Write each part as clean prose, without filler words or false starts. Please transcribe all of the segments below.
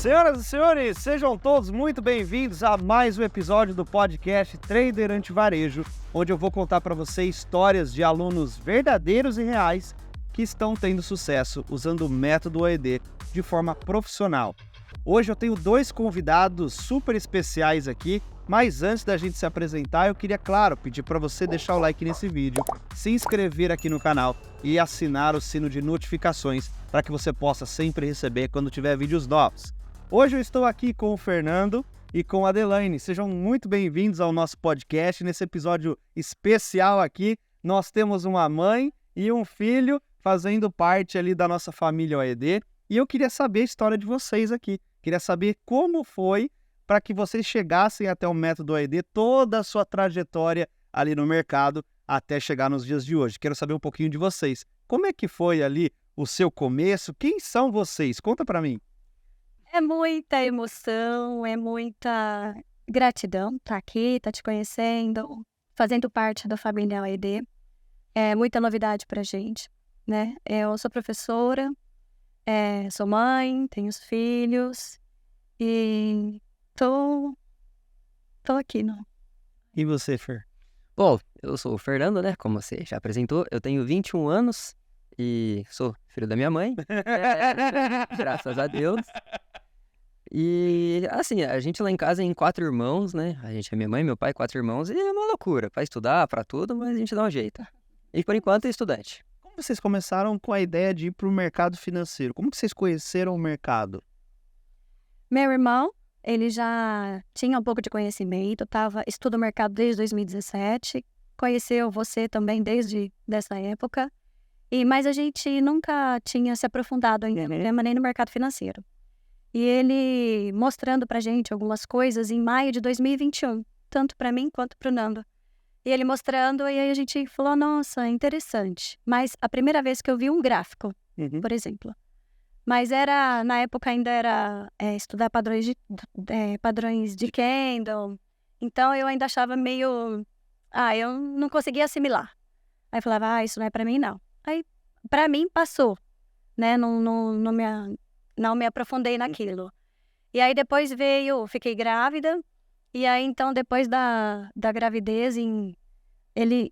Senhoras e senhores, sejam todos muito bem-vindos a mais um episódio do podcast Trader Antivarejo, onde eu vou contar para você histórias de alunos verdadeiros e reais que estão tendo sucesso usando o método OED de forma profissional. Hoje eu tenho dois convidados super especiais aqui, mas antes da gente se apresentar, eu queria, claro, pedir para você deixar o like nesse vídeo, se inscrever aqui no canal e assinar o sino de notificações para que você possa sempre receber quando tiver vídeos novos. Hoje eu estou aqui com o Fernando e com a Adelaine. Sejam muito bem-vindos ao nosso podcast. Nesse episódio especial aqui, nós temos uma mãe e um filho fazendo parte ali da nossa família OED. E eu queria saber a história de vocês aqui. Queria saber como foi para que vocês chegassem até o método OED, toda a sua trajetória ali no mercado até chegar nos dias de hoje. Quero saber um pouquinho de vocês. Como é que foi ali o seu começo? Quem são vocês? Conta para mim. É muita emoção, é muita gratidão estar aqui, estar te conhecendo, fazendo parte da família OED. É muita novidade pra gente, né? Eu sou professora, sou mãe, tenho os filhos e tô aqui, não? E você, Fer? Bom, eu sou o Fernando, né? Como você já apresentou, eu tenho 21 anos e sou filho da minha mãe. Graças a Deus. E, assim, a gente lá em casa é em 4 irmãos, né? A gente é minha mãe, meu pai, 4 irmãos. E é uma loucura, pra estudar, pra tudo, mas a gente dá um jeito. E, por enquanto, é estudante. Como vocês começaram com a ideia de ir para o mercado financeiro? Como que vocês conheceram o mercado? Meu irmão, ele já tinha um pouco de conhecimento, estuda o mercado desde 2017, conheceu você também desde dessa época, mas a gente nunca tinha se aprofundado ainda no tema nem no mercado financeiro. E ele mostrando pra gente algumas coisas em maio de 2021, tanto pra mim quanto pro Nando. E ele mostrando, e aí a gente falou, nossa, interessante. Mas a primeira vez que eu vi um gráfico, por exemplo. Mas na época ainda era estudar padrões de candle. Então eu ainda achava meio, eu não conseguia assimilar. Aí eu falava, isso não é pra mim não. Aí pra mim passou, né, não me aprofundei naquilo. E aí depois fiquei grávida, e aí então depois da gravidez,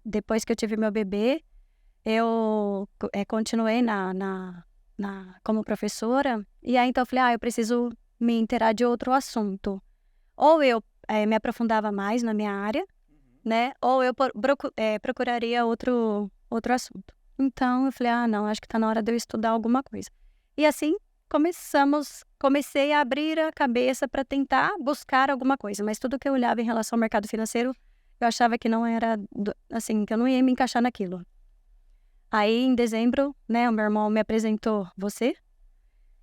depois que eu tive meu bebê, eu continuei como professora, e aí então eu falei, eu preciso me inteirar de outro assunto. Ou eu me aprofundava mais na minha área, né, ou eu procuraria outro assunto. Então eu falei, não, acho que tá na hora de eu estudar alguma coisa. E assim, comecei a abrir a cabeça para tentar buscar alguma coisa, mas tudo que eu olhava em relação ao mercado financeiro, eu achava que não era, assim, que eu não ia me encaixar naquilo. Aí, em dezembro, né, o meu irmão me apresentou você,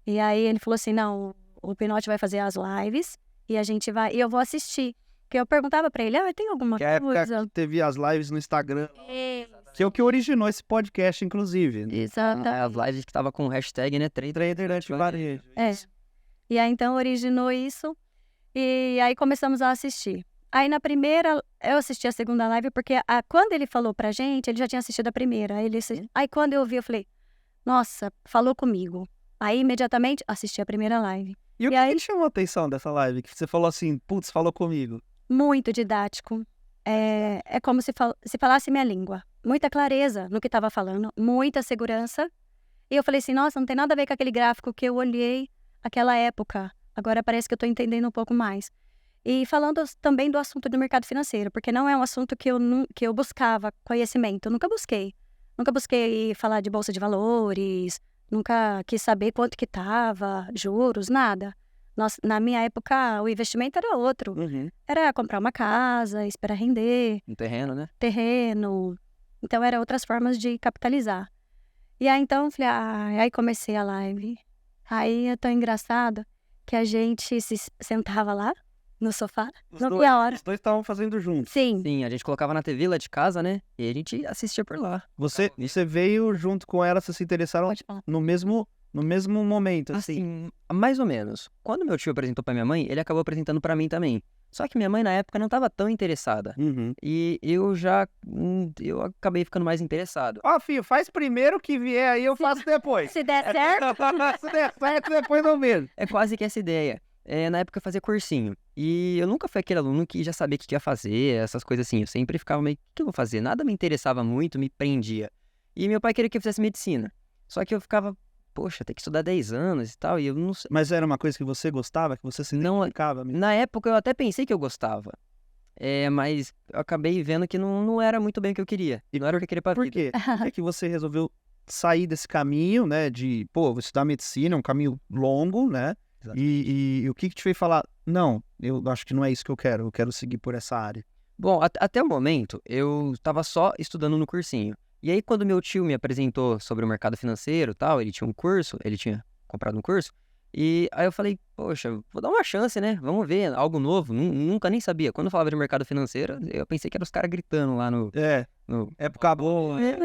e aí ele falou assim, não, o Pinote vai fazer as lives, e e eu vou assistir. Porque eu perguntava para ele, tem alguma Que é coisa? a época que teve as lives no Instagram. Que é o que originou esse podcast, inclusive. Exato. As lives que tava com o hashtag, né? Trader Antivarejo. E aí, então, originou isso. E aí, começamos a assistir. Aí, na primeira, eu assisti a segunda live, porque quando ele falou pra gente, ele já tinha assistido a primeira. Aí, quando eu vi, eu falei, nossa, falou comigo. Aí, imediatamente, assisti a primeira live. E o que chamou a atenção dessa live? Que você falou assim, putz, falou comigo. Muito didático. É como se falasse minha língua. Muita clareza no que estava falando, muita segurança. E eu falei assim, nossa, não tem nada a ver com aquele gráfico que eu olhei naquela época. Agora parece que eu estou entendendo um pouco mais. E falando também do assunto do mercado financeiro, porque não é um assunto que eu buscava conhecimento. Eu nunca busquei. Nunca busquei falar de bolsa de valores, nunca quis saber quanto que estava, juros, nada. Na minha época, o investimento era outro. Era comprar uma casa, esperar render. Um terreno, né? Terreno. Então, eram outras formas de capitalizar. E aí, então, eu falei, aí comecei a live. Aí, é tão engraçado que a gente se sentava lá, no sofá, não tinha hora. Os dois estavam fazendo juntos. Sim. Sim, a gente colocava na TV lá de casa, né? E a gente assistia por lá. Você veio junto com ela, vocês se interessaram Pode falar. no mesmo No mesmo momento, assim. Assim, mais ou menos. Quando meu tio apresentou pra minha mãe, ele acabou apresentando pra mim também. Só que minha mãe, na época, não tava tão interessada. Uhum. E eu eu acabei ficando mais interessado. Ó, filho, faz primeiro que vier aí, eu faço depois. Se der certo, Se der certo, depois eu vejo. É quase que essa ideia. Na época eu fazia cursinho. E eu nunca fui aquele aluno que já sabia o que ia fazer, essas coisas assim. Eu sempre ficava meio, o que eu vou fazer? Nada me interessava muito, me prendia. E meu pai queria que eu fizesse medicina. Só que eu ficava, poxa, tem que estudar 10 anos e tal, e eu não sei. Mas era uma coisa que você gostava, que você se Não, identificava mesmo? na época eu até pensei que eu gostava. Mas eu acabei vendo que não era muito bem o que eu queria. E não era o que eu queria pra Por vida. quê? Por que que você resolveu sair desse caminho, né? De, pô, vou estudar medicina, é um caminho longo, né? Exato. E o que te fez falar, não, eu acho que não é isso que eu quero seguir por essa área. Bom, até o momento, eu tava só estudando no cursinho. E aí, quando meu tio me apresentou sobre o mercado financeiro e tal, ele tinha um curso, ele tinha comprado um curso, e aí eu falei, poxa, vou dar uma chance, né? Vamos ver, algo novo. Nunca nem sabia. Quando eu falava de mercado financeiro, eu pensei que eram os caras gritando lá no... Época boa. E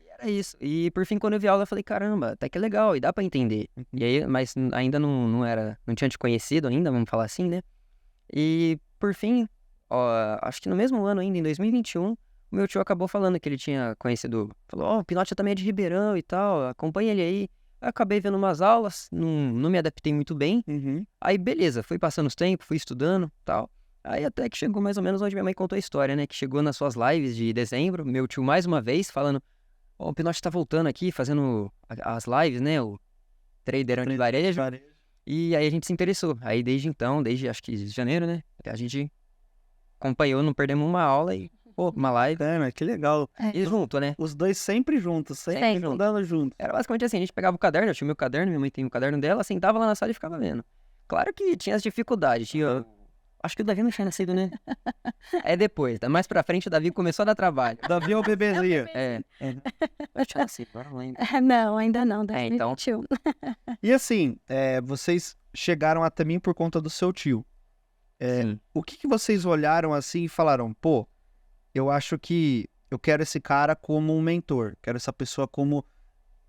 era isso. E por fim, quando eu vi a aula, eu falei, caramba, até que é legal, e dá pra entender. E aí, mas ainda não tinha te conhecido ainda, vamos falar assim, né? E por fim, ó, acho que no mesmo ano ainda, em 2021, o meu tio acabou falando que ele tinha conhecido, falou, ó, o Pinote também é de Ribeirão e tal, acompanha ele aí. Eu acabei vendo umas aulas, não me adaptei muito bem. Uhum. Aí beleza, fui passando os tempos, fui estudando e tal. Aí até que chegou mais ou menos onde minha mãe contou a história, né? Que chegou nas suas lives de dezembro, meu tio mais uma vez falando, ó, o Pinote tá voltando aqui, fazendo as lives, né? O trader de varejo. E aí a gente se interessou. Aí desde então, desde acho que janeiro, né? A gente acompanhou, não perdemos uma aula e, pô, uma live. Bacana, que legal. E junto, né? Os dois sempre juntos, sempre Sempre junto. andando juntos. Era basicamente assim, a gente pegava o caderno, eu tinha o meu caderno, minha mãe tem o caderno dela, sentava lá na sala e ficava vendo. Claro que tinha as dificuldades, tinha... Acho que o Davi não tinha nascido, né? É depois, mais pra frente o Davi começou a dar trabalho. Davi é o bebezinho. Eu tinha nascido, agora não lembro. não, ainda não. Então. 2021. E assim, vocês chegaram até mim por conta do seu tio. Sim. O que vocês olharam assim e falaram, pô, eu acho que eu quero esse cara como um mentor, quero essa pessoa como...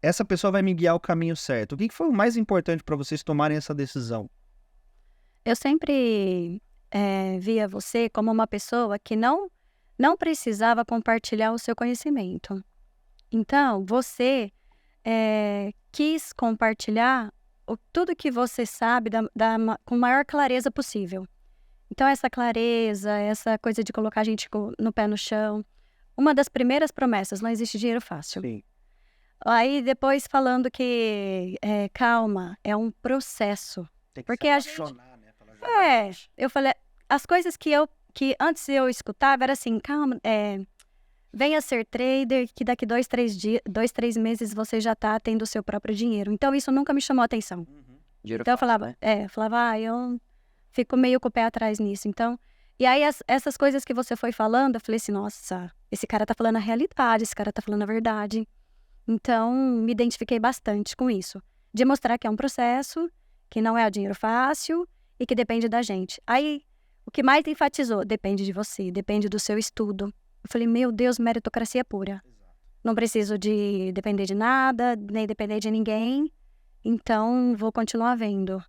Essa pessoa vai me guiar o caminho certo. O que foi o mais importante para vocês tomarem essa decisão? Eu sempre via você como uma pessoa que não precisava compartilhar o seu conhecimento. Então, você quis compartilhar tudo que você sabe com a maior clareza possível. Então, essa clareza, essa coisa de colocar a gente no pé no chão. Uma das primeiras promessas, não existe dinheiro fácil. Sim. Aí, depois falando que, calma, é um processo. Tem que Porque se a gente... apaixonar, né, pela jogada. eu falei, as coisas que antes eu escutava era assim, calma, venha ser trader, que daqui 2-3 meses você já tá tendo o seu próprio dinheiro. Então, isso nunca me chamou a atenção. Dinheiro Então, eu fácil, falava, eu fico meio com o pé atrás nisso. Então, e aí essas coisas que você foi falando, eu falei assim, nossa, esse cara tá falando a realidade, esse cara tá falando a verdade. Então, me identifiquei bastante com isso. De mostrar que é um processo, que não é o dinheiro fácil e que depende da gente. Aí, o que mais enfatizou, depende de você, depende do seu estudo. Eu falei, meu Deus, meritocracia pura. Não preciso de depender de nada, nem depender de ninguém. Então, vou continuar vendo.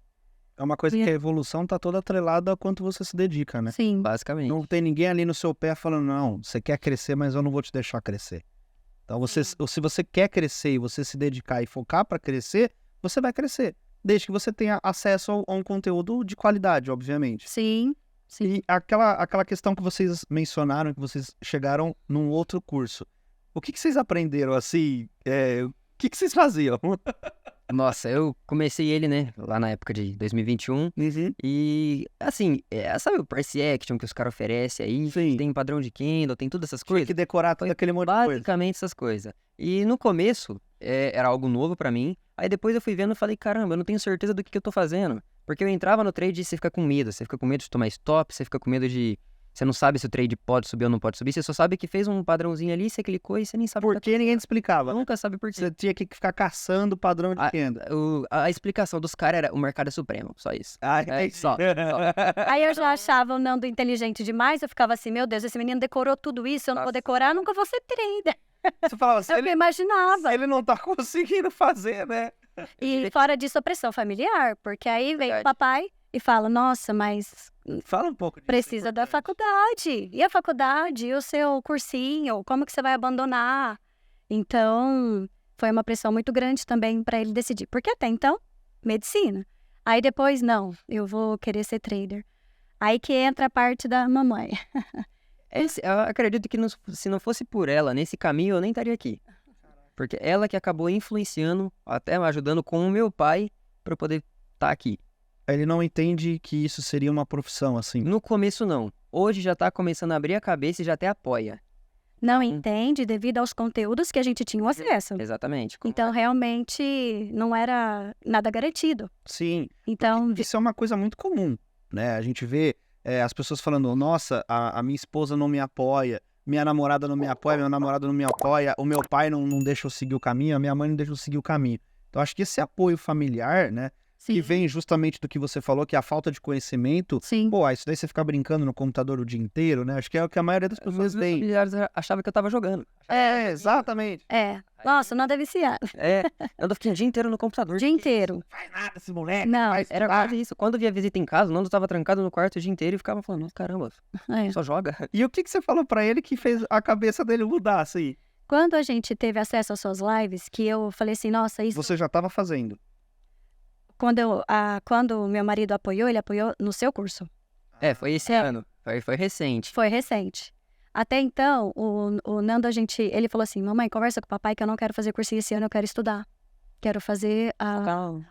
É uma coisa que a evolução tá toda atrelada a quanto você se dedica, né? Sim. basicamente. Não tem ninguém ali no seu pé falando, não, você quer crescer, mas eu não vou te deixar crescer. Então, se você quer crescer e você se dedicar e focar para crescer, você vai crescer. Desde que você tenha acesso a um conteúdo de qualidade, obviamente. Sim. E aquela questão que vocês mencionaram, que vocês chegaram num outro curso. O que vocês aprenderam, assim? O que vocês faziam? Nossa, eu comecei ele, né, lá na época de 2021. E, assim, sabe o Price Action que os caras oferecem aí? Sim. Tem padrão de candle, tem todas essas Tinha coisas. que decorar todo aquele monte de coisa. Basicamente essas coisas. E no começo, era algo novo pra mim. Aí depois eu fui vendo e falei, caramba, eu não tenho certeza do que eu tô fazendo. Porque eu entrava no trade e você fica com medo. Você fica com medo de tomar stop, você fica com medo de... Você não sabe se o trade pode subir ou não pode subir. Você só sabe que fez um padrãozinho ali, você clicou e você nem sabe Por que ninguém te explicava? Nunca sabe por quê. Você tinha que ficar caçando o padrão de renda. A explicação dos caras era o mercado é supremo, só isso. Só. Aí eu já achava o Nando inteligente demais, eu ficava assim, meu Deus, esse menino decorou tudo isso, eu não vou decorar, nunca vou ser trader. Você falava assim, Eu imaginava. ele não tá conseguindo fazer, né? E fora disso, a pressão familiar, porque aí vem o Verdade. papai e fala, nossa, mas Fala um pouco disso. precisa da faculdade. E a faculdade? E o seu cursinho? Como que você vai abandonar? Então, foi uma pressão muito grande também para ele decidir. Porque até então, medicina. Aí depois, não, eu vou querer ser trader. Aí que entra a parte da mamãe. Eu acredito que se não fosse por ela nesse caminho, eu nem estaria aqui. Porque ela que acabou influenciando, até ajudando com o meu pai para eu poder estar aqui. Ele não entende que isso seria uma profissão, assim. No começo, não. Hoje já tá começando a abrir a cabeça e já até apoia. Não entende devido aos conteúdos que a gente tinha acesso. Exatamente. Então, realmente, não era nada garantido. Sim. Então, Isso é uma coisa muito comum, né? A gente vê as pessoas falando, nossa, a minha esposa não me apoia, minha namorada não me apoia, meu namorado não me apoia, o meu pai não deixa eu seguir o caminho, a minha mãe não deixa eu seguir o caminho. Então, acho que esse apoio familiar, né? sim, Que vem justamente do que você falou, que é a falta de conhecimento. sim. Pô, isso daí você ficar brincando no computador o dia inteiro, né? Acho que é o que a maioria das pessoas Meus tem. familiares achavam que eu tava jogando. Exatamente. Nossa, não deve ser. Eu fiquei o dia inteiro no computador. O dia inteiro. Faz nada esse moleque. Não, faz Era nada. quase isso. Quando via visita em casa, o Nando tava trancado no quarto o dia inteiro e ficava falando, nossa, caramba, É. só joga. E o que você falou pra ele que fez a cabeça dele mudar, assim? Quando a gente teve acesso às suas lives, que eu falei assim, nossa, isso... Você já tava fazendo. Quando o meu marido apoiou, ele apoiou no seu curso. Foi esse ano. Foi recente. Foi recente. Até então, o Nando, ele falou assim, mamãe, conversa com o papai que eu não quero fazer cursinho esse ano, eu quero estudar. Quero fazer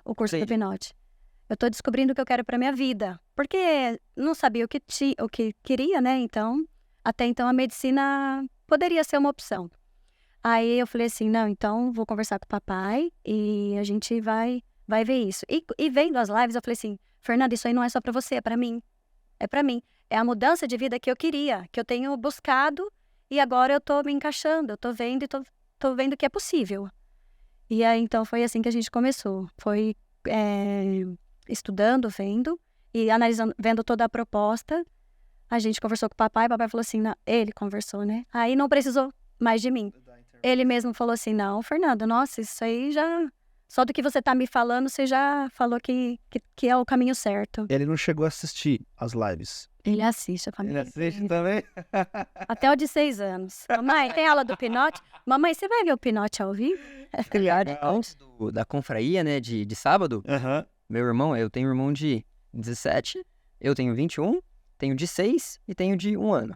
o curso do Pinote. Eu tô descobrindo o que eu quero pra minha vida. Porque não sabia o que queria, né? Então, até então a medicina poderia ser uma opção. Aí eu falei assim, não, então vou conversar com o papai e a gente vai ver isso. E vendo as lives, eu falei assim, Fernanda, isso aí não é só pra você, é pra mim. É pra mim. É a mudança de vida que eu queria, que eu tenho buscado e agora eu tô me encaixando, eu tô vendo e tô vendo que é possível. E aí, então, foi assim que a gente começou. Foi estudando, vendo e analisando, vendo toda a proposta. A gente conversou com o papai falou assim, não, ele conversou, né? Aí não precisou mais de mim. Ele mesmo falou assim, não, Fernanda, nossa, isso aí já... Só do que você tá me falando, você já falou que é o caminho certo. Ele não chegou a assistir as lives. Ele assiste a Ele família. assiste também? Até o de 6 anos. Mamãe, tem aula do Pinote? Mamãe, você vai ver o Pinote ao vivo? Antes da confraria, né, de sábado, Aham. meu irmão, eu tenho um irmão de 17, eu tenho 21, tenho de 6 e tenho de 1 ano.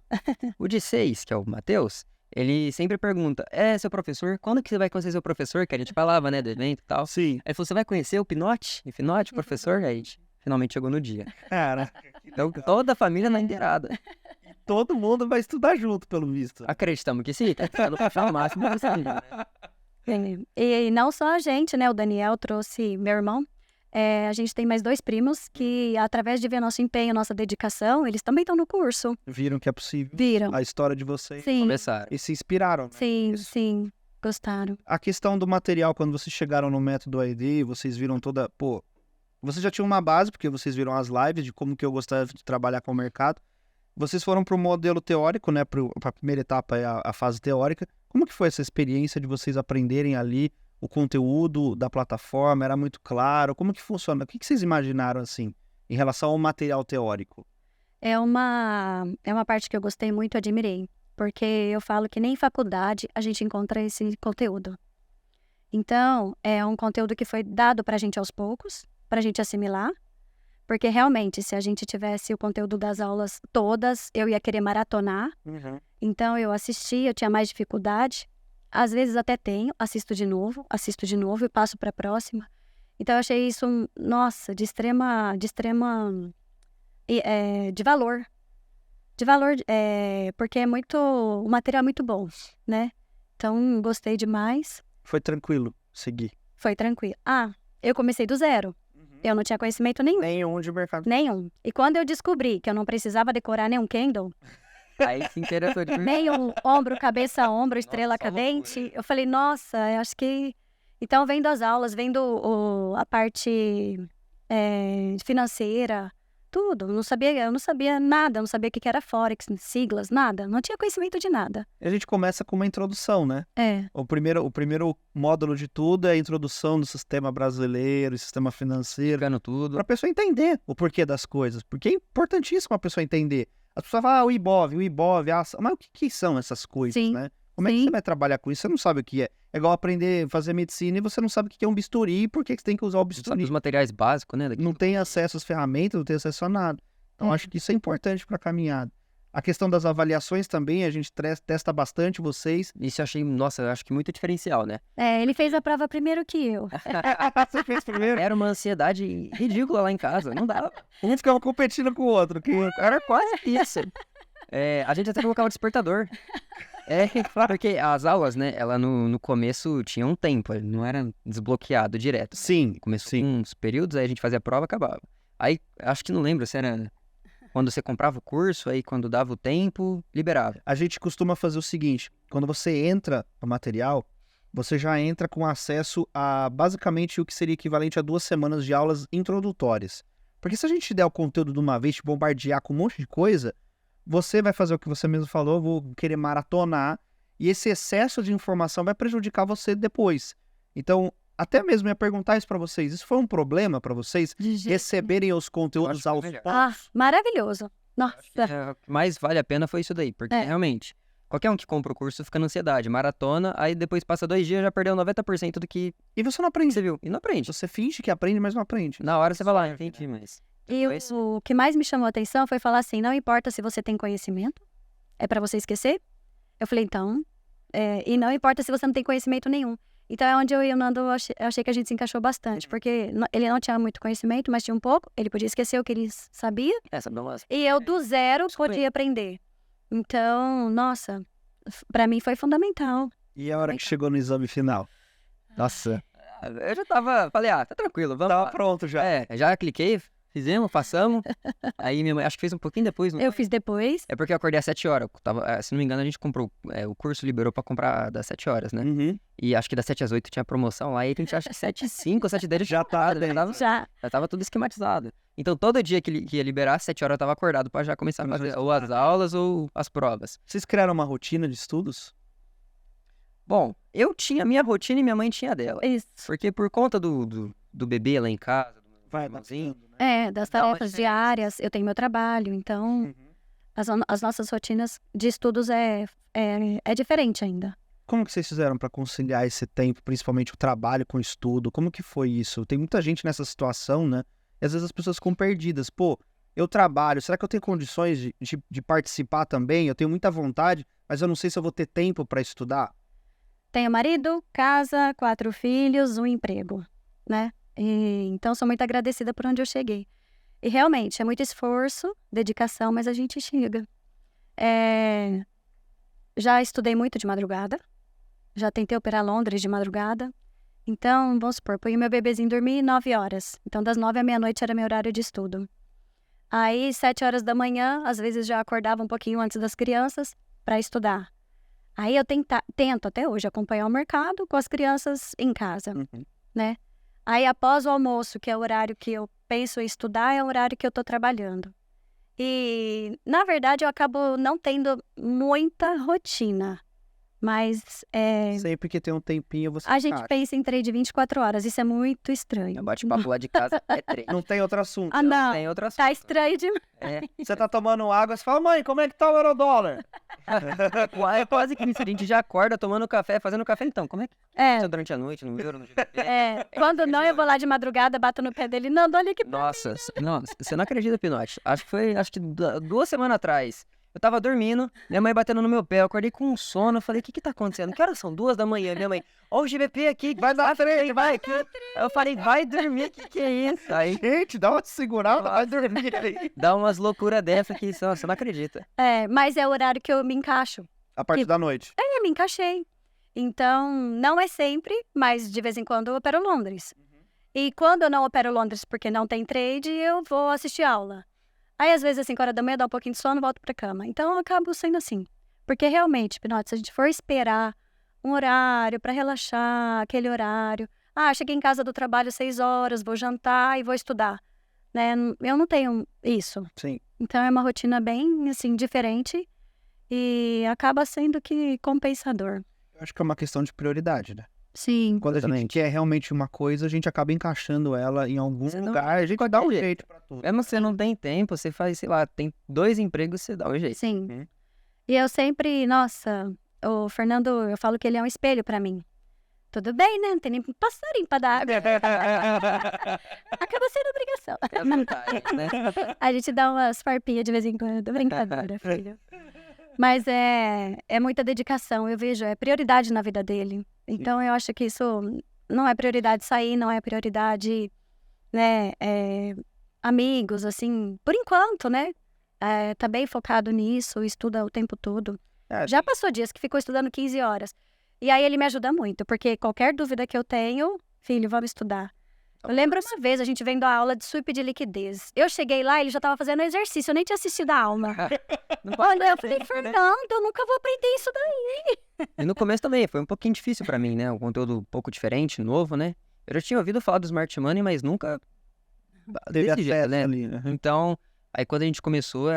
O de 6, que é o Matheus, ele sempre pergunta, seu professor, quando que você vai conhecer seu professor? Que a gente falava, né, do evento e tal. Sim. Aí ele falou, você vai conhecer o Pinote? E Pinote, professor? Aí a gente finalmente chegou no dia. Cara, Então, toda a família na inteirada. todo mundo vai estudar junto, pelo visto. Acreditamos que sim, tá tentando puxar o máximo possível, né? E não só a gente, né? O Daniel trouxe meu irmão. A gente tem mais 2 primos que, através de ver nosso empenho, nossa dedicação, eles também estão no curso. Viram que é possível. Viram? A história de vocês. Sim, Começaram. E se inspiraram, né? sim, Isso. sim. Gostaram. A questão do material, quando vocês chegaram no método ID, vocês viram toda... Pô, vocês já tinham uma base, porque vocês viram as lives de como que eu gostava de trabalhar com o mercado. Vocês foram para o modelo teórico, né? Para a primeira etapa, a fase teórica. Como que foi essa experiência de vocês aprenderem ali o conteúdo da plataforma? Era muito claro? Como que funciona? O que vocês imaginaram, assim, em relação ao material teórico? É uma parte que eu gostei muito, admirei. Porque eu falo que nem em faculdade a gente encontra esse conteúdo. Então, é um conteúdo que foi dado pra gente aos poucos, pra gente assimilar. Porque realmente, se a gente tivesse o conteúdo das aulas todas, eu ia querer maratonar. Então, eu assistia, eu tinha mais dificuldade. Às vezes até tenho, assisto de novo e passo pra próxima. Então, eu achei isso, nossa, de valor. De valor, porque o material é muito bom, né? Então, gostei demais. Foi tranquilo seguir? Foi tranquilo. Eu comecei do zero. Eu não tinha conhecimento nenhum. Nenhum de mercado. Nenhum. E quando eu descobri que eu não precisava decorar nenhum Candle, Aí se interessou de nenhum ombro, cabeça, ombro, estrela Nossa, cadente, loucura. eu falei, nossa, eu acho que... Então, vendo as aulas, vendo a parte financeira, tudo. Eu não sabia nada, eu não sabia o que era Forex, siglas, nada. Não tinha conhecimento de nada. A gente começa com uma introdução, né? É, O primeiro módulo de tudo é a introdução do sistema brasileiro, sistema financeiro, Ficando tudo. para a pessoa entender o porquê das coisas. Porque é importantíssimo a pessoa entender. As pessoas falam, o Ibov, a ação. Mas o que são essas coisas, Sim, né? Como é que sim. você vai trabalhar com isso? Você não sabe o que é. É igual aprender a fazer medicina e você não sabe o que é um bisturi e por que você tem que usar o Sabe bisturi. os materiais básicos, né? Não tem acesso às ferramentas, não tem acesso a nada. Então, É. acho que isso é importante para a caminhada. A questão das avaliações também, a gente testa bastante vocês. Isso eu achei, nossa, eu acho que muito diferencial, né? Ele fez a prova primeiro que eu. Você fez primeiro? Era uma ansiedade ridícula lá em casa, não dava. Um ficava competindo com o outro. Era quase isso. A gente até colocava despertador. Porque as aulas, né, ela no começo tinha um tempo, não era desbloqueado direto. Sim, Começou sim. com uns períodos, aí a gente fazia a prova, acabava. Aí, acho que não lembro se era quando você comprava o curso, aí quando dava o tempo, liberava. A gente costuma fazer o seguinte, quando você entra no material, você já entra com acesso a basicamente o que seria equivalente a 2 semanas de aulas introdutórias. Porque se a gente der o conteúdo de uma vez, te bombardear com um monte de coisa, você vai fazer o que você mesmo falou, vou querer maratonar, e esse excesso de informação vai prejudicar você depois. Então, até mesmo ia perguntar isso pra vocês, isso foi um problema pra vocês? De jeito Receberem os Eu acho conteúdos que foi aos melhor. poucos? maravilhoso. Nossa. O que mais vale a pena foi isso daí, porque realmente, qualquer um que compra o curso fica na ansiedade, maratona, aí depois passa 2 dias já perdeu 90% do que E você não aprende. você viu. E não aprende. Você finge que aprende, mas não aprende. Na hora você vai lá, entendi, mas... E Depois- o que mais me chamou a atenção foi falar assim, não importa se você tem conhecimento, é pra você esquecer? Eu falei, então, e não importa se você não tem conhecimento nenhum. Então é onde eu e o Nando, eu achei que a gente se encaixou bastante, porque ele não tinha muito conhecimento, mas tinha um pouco, ele podia esquecer o que ele sabia, Essa não é... e eu do zero Isso foi. podia aprender. Então, nossa, pra mim foi fundamental. E a hora que chegou no exame final? Nossa, Eu já tava, falei, tá tranquilo, vamos tava lá. pronto já. Já cliquei, fizemos, passamos. Aí minha mãe, acho que fez um pouquinho depois, não Eu foi? fiz depois. É porque eu acordei às 7 horas. Se não me engano, a gente comprou, o curso liberou pra comprar das 7 horas, né? Uhum. E acho que das 7 às 8 tinha promoção lá, e a gente acha que 7h05, 7h10 Já tá dentro. Já. já tava tudo esquematizado. Então todo dia que ia liberar, às 7 horas eu tava acordado pra já começar a Começou a fazer ou as aulas ou as provas. Vocês criaram uma rotina de estudos? Bom, eu tinha a minha rotina e minha mãe tinha a dela. Isso. Porque por conta do bebê lá em casa, do meu Vai, irmãozinho, Das Dá uma tarefas diferença. diárias, eu tenho meu trabalho, então Uhum. as nossas rotinas de estudos é diferente ainda. Como que vocês fizeram para conciliar esse tempo, principalmente o trabalho com o estudo? Como que foi isso? Tem muita gente nessa situação, né? E às vezes as pessoas ficam perdidas. Pô, eu trabalho, será que eu tenho condições de participar também? Eu tenho muita vontade, mas eu não sei se eu vou ter tempo para estudar. Tenho marido, casa, 4 filhos, um emprego, né? Então, sou muito agradecida por onde eu cheguei. E realmente, é muito esforço, dedicação, mas a gente chega. Já estudei muito de madrugada, já tentei operar Londres de madrugada. Então, vamos supor, põe o meu bebezinho dormir 9 horas. Então, das 9 à meia-noite era meu horário de estudo. Aí, 7 horas da manhã, às vezes já acordava um pouquinho antes das crianças para estudar. Aí eu tento até hoje acompanhar o mercado com as crianças em casa, né? Aí após o almoço, que é o horário que eu penso em estudar, é o horário que eu tô trabalhando. E, na verdade, eu acabo não tendo muita rotina, mas Sempre que tem um tempinho você a gente encaixa. pensa em trade 24 horas, isso é muito estranho. eu bate-papo lá de casa, é treino. Não tem outro assunto. Ah, não, Tem outra tá estranho demais. Você tá tomando água, você fala, mãe, como é que tá o eurodólar? É quase que isso. A gente já acorda tomando café, fazendo café. Então, como é que tá durante a noite, no euro, no GBP? Quando não, eu vou lá de madrugada, bato no pé dele, não, olha que... Nossa, você não acredita, Pinote. Acho que 2 semanas atrás. Eu tava dormindo, minha mãe batendo no meu pé, eu acordei com um sono, eu falei, o que tá acontecendo? Que horas são? 2 da manhã, minha mãe, ó o GBP aqui, vai dar trade, vai. Eu falei, vai dormir, que é isso? Aí Gente, dá uma segurada, vai dormir aí. dá umas loucuras dessa que você não acredita. Mas é o horário que eu me encaixo. A partir da noite. Eu me encaixei. Então, não é sempre, mas de vez em quando eu opero Londres. E quando eu não opero Londres porque não tem trade, eu vou assistir aula. Aí, às vezes, às 5 horas da manhã, dá um pouquinho de sono, volto pra cama. Então, eu acabo sendo assim. Porque, realmente, Pinote, se a gente for esperar um horário pra relaxar, aquele horário... cheguei em casa do trabalho às 6 horas, vou jantar e vou estudar. né? Eu não tenho isso. Sim. Então é uma rotina bem, assim, diferente e acaba sendo que compensador. Eu acho que é uma questão de prioridade, né? Sim. Quando a gente Exatamente. quer realmente uma coisa, a gente acaba encaixando ela em algum Você não- lugar, a gente dá um jeito pra tudo. Mesmo se você não tem tempo, você faz, sei lá, tem 2 empregos, você dá um jeito. Sim. Uhum. E eu sempre, nossa, o Fernando, eu falo que ele é um espelho pra mim. Tudo bem, né? Não tem nem passarinho pra dar água. Acaba sendo obrigação. É verdade, né? A gente dá umas farpinhas de vez em quando. Brincadeira, filho. Mas é muita dedicação, eu vejo, é prioridade na vida dele. Então eu acho que isso não é prioridade sair, não é prioridade, né, amigos, assim, por enquanto, né? Tá bem focado nisso, estuda o tempo todo. É, Já passou dias que ficou estudando 15 horas. E aí ele me ajuda muito, porque qualquer dúvida que eu tenho, filho, vamos estudar. Eu lembro uma vez, a gente vendo a aula de sweep de liquidez. Eu cheguei lá, ele já tava fazendo exercício, eu nem tinha assistido a aula. Não pode Olha, eu falei, ser, né? Fernando, eu nunca vou aprender isso daí. E no começo também, foi um pouquinho difícil pra mim, né? Um conteúdo um pouco diferente, novo, né? Eu já tinha ouvido falar do Smart Money, mas nunca teve desse jeito, acesso né? ali, né? Então, aí quando a gente começou,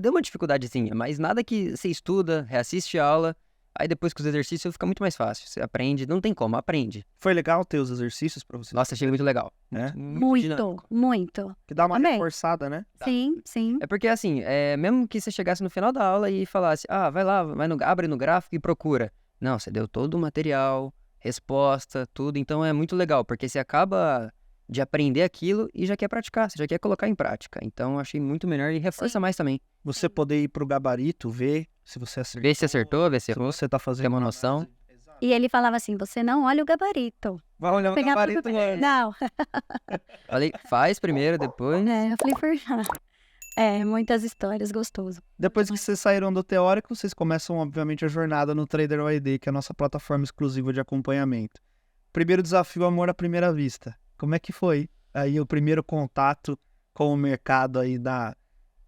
deu uma dificuldadezinha, mas nada que você estuda, reassiste a aula, aí depois com os exercícios fica muito mais fácil. Você aprende, não tem como, aprende. Foi legal ter os exercícios pra você, Nossa, achei muito legal. né? Dinâmico. Muito. Que dá uma Amei. reforçada, né? Tá. Sim, sim. É porque assim, mesmo que você chegasse no final da aula e falasse, vai lá, abre no gráfico e procura. Não, você deu todo o material, resposta, tudo, então é muito legal, porque você acaba de aprender aquilo e já quer praticar, você já quer colocar em prática. Então eu achei muito melhor e reforça Sim. mais também. Você poder ir pro gabarito, ver se você acertou. Ver se acertou, ver se Se errou. você tá fazendo Tem uma noção. análise. Exato. E ele falava assim, você não olha o gabarito. Vai olhar o Pegar gabarito tudo- antes. Não. Falei, faz primeiro, depois. Eu falei, Fernando. Muitas histórias, gostoso. Depois que vocês saíram do teórico, vocês começam, obviamente, a jornada no Trader OID, que é a nossa plataforma exclusiva de acompanhamento. Primeiro desafio, amor à primeira vista. Como é que foi aí o primeiro contato com o mercado aí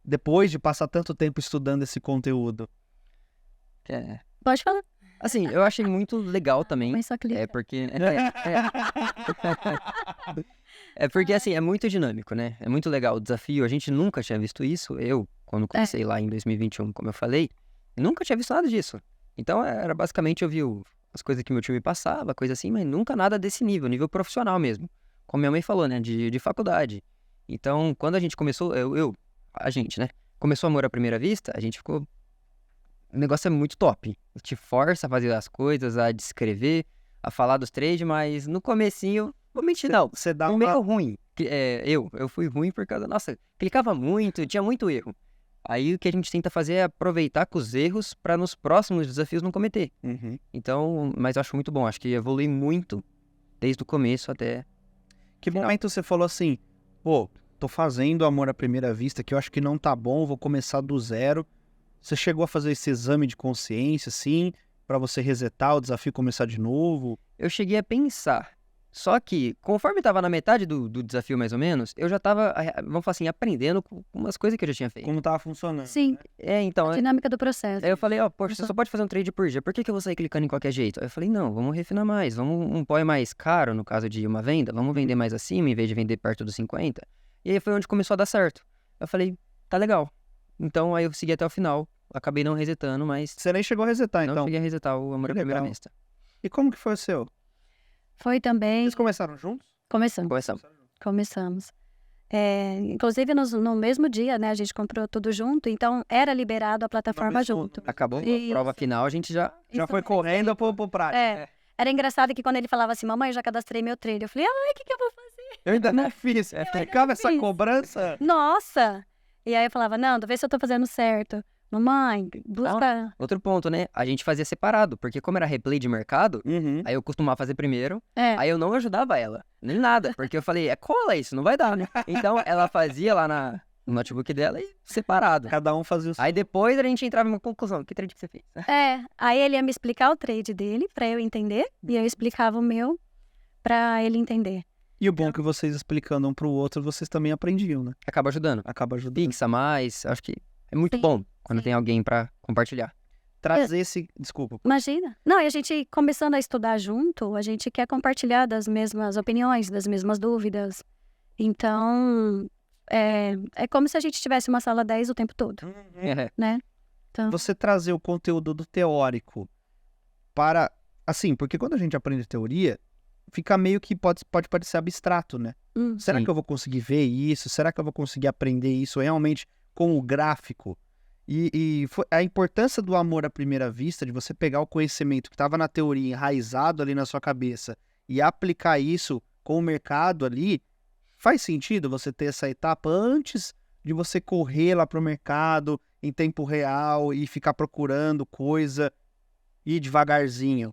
depois de passar tanto tempo estudando esse conteúdo? É. Pode falar. Assim, eu achei muito legal também. Mas só clica. É porque. É porque, assim, é muito dinâmico, né? É muito legal o desafio. A gente nunca tinha visto isso. Eu, quando comecei lá em 2021, como eu falei, nunca tinha visto nada disso. Então, era basicamente eu vi as coisas que meu time passava, coisa assim, mas nunca nada desse nível profissional mesmo. Como minha mãe falou, né? De faculdade. Então, quando a gente começou, a gente, né? Começou Amor à Primeira Vista, a gente ficou. O negócio é muito top. Te força a fazer as coisas, a descrever, a falar dos trades, mas no comecinho, vou mentir, não. Você dá Um uma... meio ruim. Eu fui ruim por causa, nossa, clicava muito, tinha muito erro. Aí o que a gente tenta fazer é aproveitar com os erros para nos próximos desafios não cometer. Uhum. Então, mas eu acho muito bom, acho que evolui muito desde o começo até... Que momento você falou assim, pô, tô fazendo amor à primeira vista, que eu acho que não tá bom, vou começar do zero. Você chegou a fazer esse exame de consciência, assim, pra você resetar o desafio e começar de novo? Eu cheguei a pensar, só que conforme tava na metade do desafio mais ou menos, eu já tava, vamos falar assim, aprendendo com umas coisas que eu já tinha feito. Como tava funcionando? Sim, Então... a dinâmica do processo. Aí eu falei, poxa, você só pode fazer um trade por dia, por que eu vou sair clicando em qualquer jeito? Aí eu falei, não, vamos refinar mais, vamos um POI mais caro, no caso de uma venda, vamos vender mais acima, em vez de vender perto dos 50. E aí foi onde começou a dar certo. Eu falei, tá legal. Então aí eu segui até o final, acabei não resetando, mas Você nem chegou a resetar, não então. cheguei a resetar o Amor à Que Primeira legal. Vista. E como que foi o seu? Foi também. Vocês começaram juntos? Começamos. Começamos. Inclusive, no mesmo dia, né? A gente comprou tudo junto, então era liberado a plataforma mesmo- junto. Acabou Isso. a prova final, a gente já... Já Isso foi também. correndo pro prático. Era engraçado que quando ele falava assim, mamãe, eu já cadastrei meu trade. Eu falei, ai, o que eu vou fazer? Eu ainda não fiz. Ficava essa fiz. cobrança. Nossa! E aí eu falava, Nando, vê se eu tô fazendo certo. Mamãe, busca... Outro ponto, né? A gente fazia separado, porque como era replay de mercado, Uhum. aí eu costumava fazer primeiro, É, aí eu não ajudava ela, nem nada, porque eu falei, cola isso, não vai dar, né? Então ela fazia lá no notebook dela e separado. Cada um fazia o seu. Aí depois a gente entrava em uma conclusão, que trade que você fez? aí ele ia me explicar o trade dele pra eu entender, e eu explicava o meu pra ele entender. E o bom é que vocês explicando um pro outro, vocês também aprendiam, né? Acaba ajudando. Acaba ajudando. Fixa mais, acho que é muito Sim, bom quando sim. tem alguém pra compartilhar. Trazer esse... Desculpa. Imagina. Não, e a gente começando a estudar junto, a gente quer compartilhar das mesmas opiniões, das mesmas dúvidas. Então, é como se a gente tivesse uma sala 10 o tempo todo, né? Então, Você trazer o conteúdo do teórico para... Assim, porque quando a gente aprende teoria, fica meio que pode parecer abstrato, né? Será Sim. que eu vou conseguir ver isso? Será que eu vou conseguir aprender isso realmente com o gráfico? E foi a importância do amor à primeira vista, de você pegar o conhecimento que estava na teoria enraizado ali na sua cabeça e aplicar isso com o mercado ali, faz sentido você ter essa etapa antes de você correr lá para o mercado em tempo real e ficar procurando coisa e ir devagarzinho?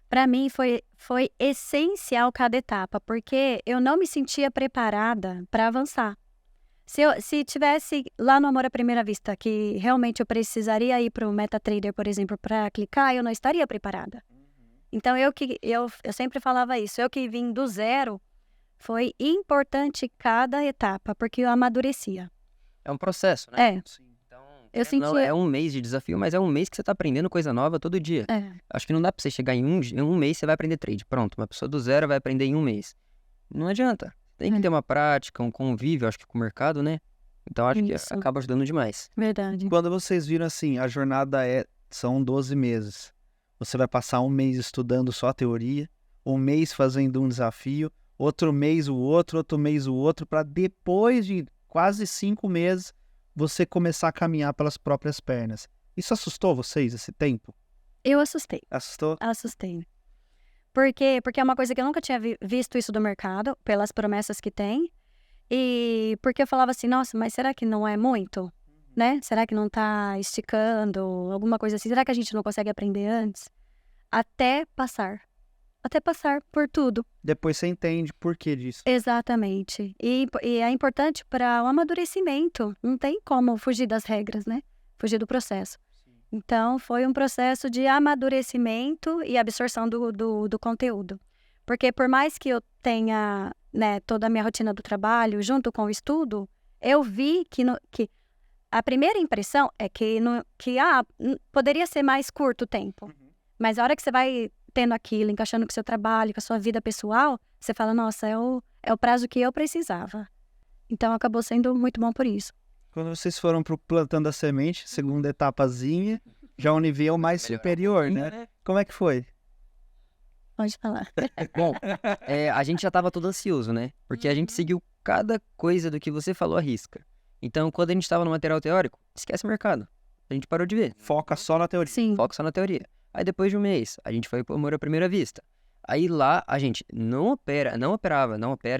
para mim foi essencial cada etapa, porque eu não me sentia preparada para avançar. Se tivesse lá no Amor à Primeira Vista, que realmente eu precisaria ir para o MetaTrader, por exemplo, para clicar, eu não estaria preparada. Então, eu sempre falava isso, eu que vim do zero, foi importante cada etapa, porque eu amadurecia. É um processo, né? É, Então, eu querendo ou não, sentia... é um mês de desafio, mas é um mês que você tá aprendendo coisa nova todo dia. Acho que não dá pra você chegar em um mês, você vai aprender trade. Pronto, uma pessoa do zero vai aprender em um mês. Não adianta. Tem que ter uma prática, um convívio, acho que com o mercado, né? Então, acho que Isso. acaba ajudando demais. Verdade. Quando vocês viram assim, a jornada são 12 meses. Você vai passar um mês estudando só a teoria, um mês fazendo um desafio, outro mês o outro, para depois de quase 5 meses você começar a caminhar pelas próprias pernas. Isso assustou vocês, esse tempo? Eu assustei. Assustou? Assustei. Por quê? Porque é uma coisa que eu nunca tinha visto isso do mercado, pelas promessas que tem. E porque eu falava assim, nossa, mas será que não é muito? Né? Será que não tá esticando? Alguma coisa assim. Será que a gente não consegue aprender antes? Até passar. Até passar por tudo. Depois você entende por que disso. Exatamente. E é importante para o amadurecimento. Não tem como fugir das regras, né? Fugir do processo. Então, foi um processo de amadurecimento e absorção do conteúdo. Porque por mais que eu tenha, né, toda a minha rotina do trabalho junto com o estudo, eu vi que a primeira impressão é que poderia ser mais curto o tempo. Mas a hora que você vai tendo aquilo, encaixando com o seu trabalho, com a sua vida pessoal, você fala, nossa, é o prazo que eu precisava. Então, acabou sendo muito bom por isso. Quando vocês foram pro plantando a semente, segunda etapazinha, já um nível mais superior, né? Como é que foi? Pode falar. Bom, a gente já tava todo ansioso, né? Porque a gente seguiu cada coisa do que você falou à risca. Então, quando a gente tava no material teórico, esquece o mercado. A gente parou de ver. Foca só na teoria. Sim. Foca só na teoria. Aí depois de um mês, a gente foi pro Amor à Primeira Vista. Aí lá a gente não opera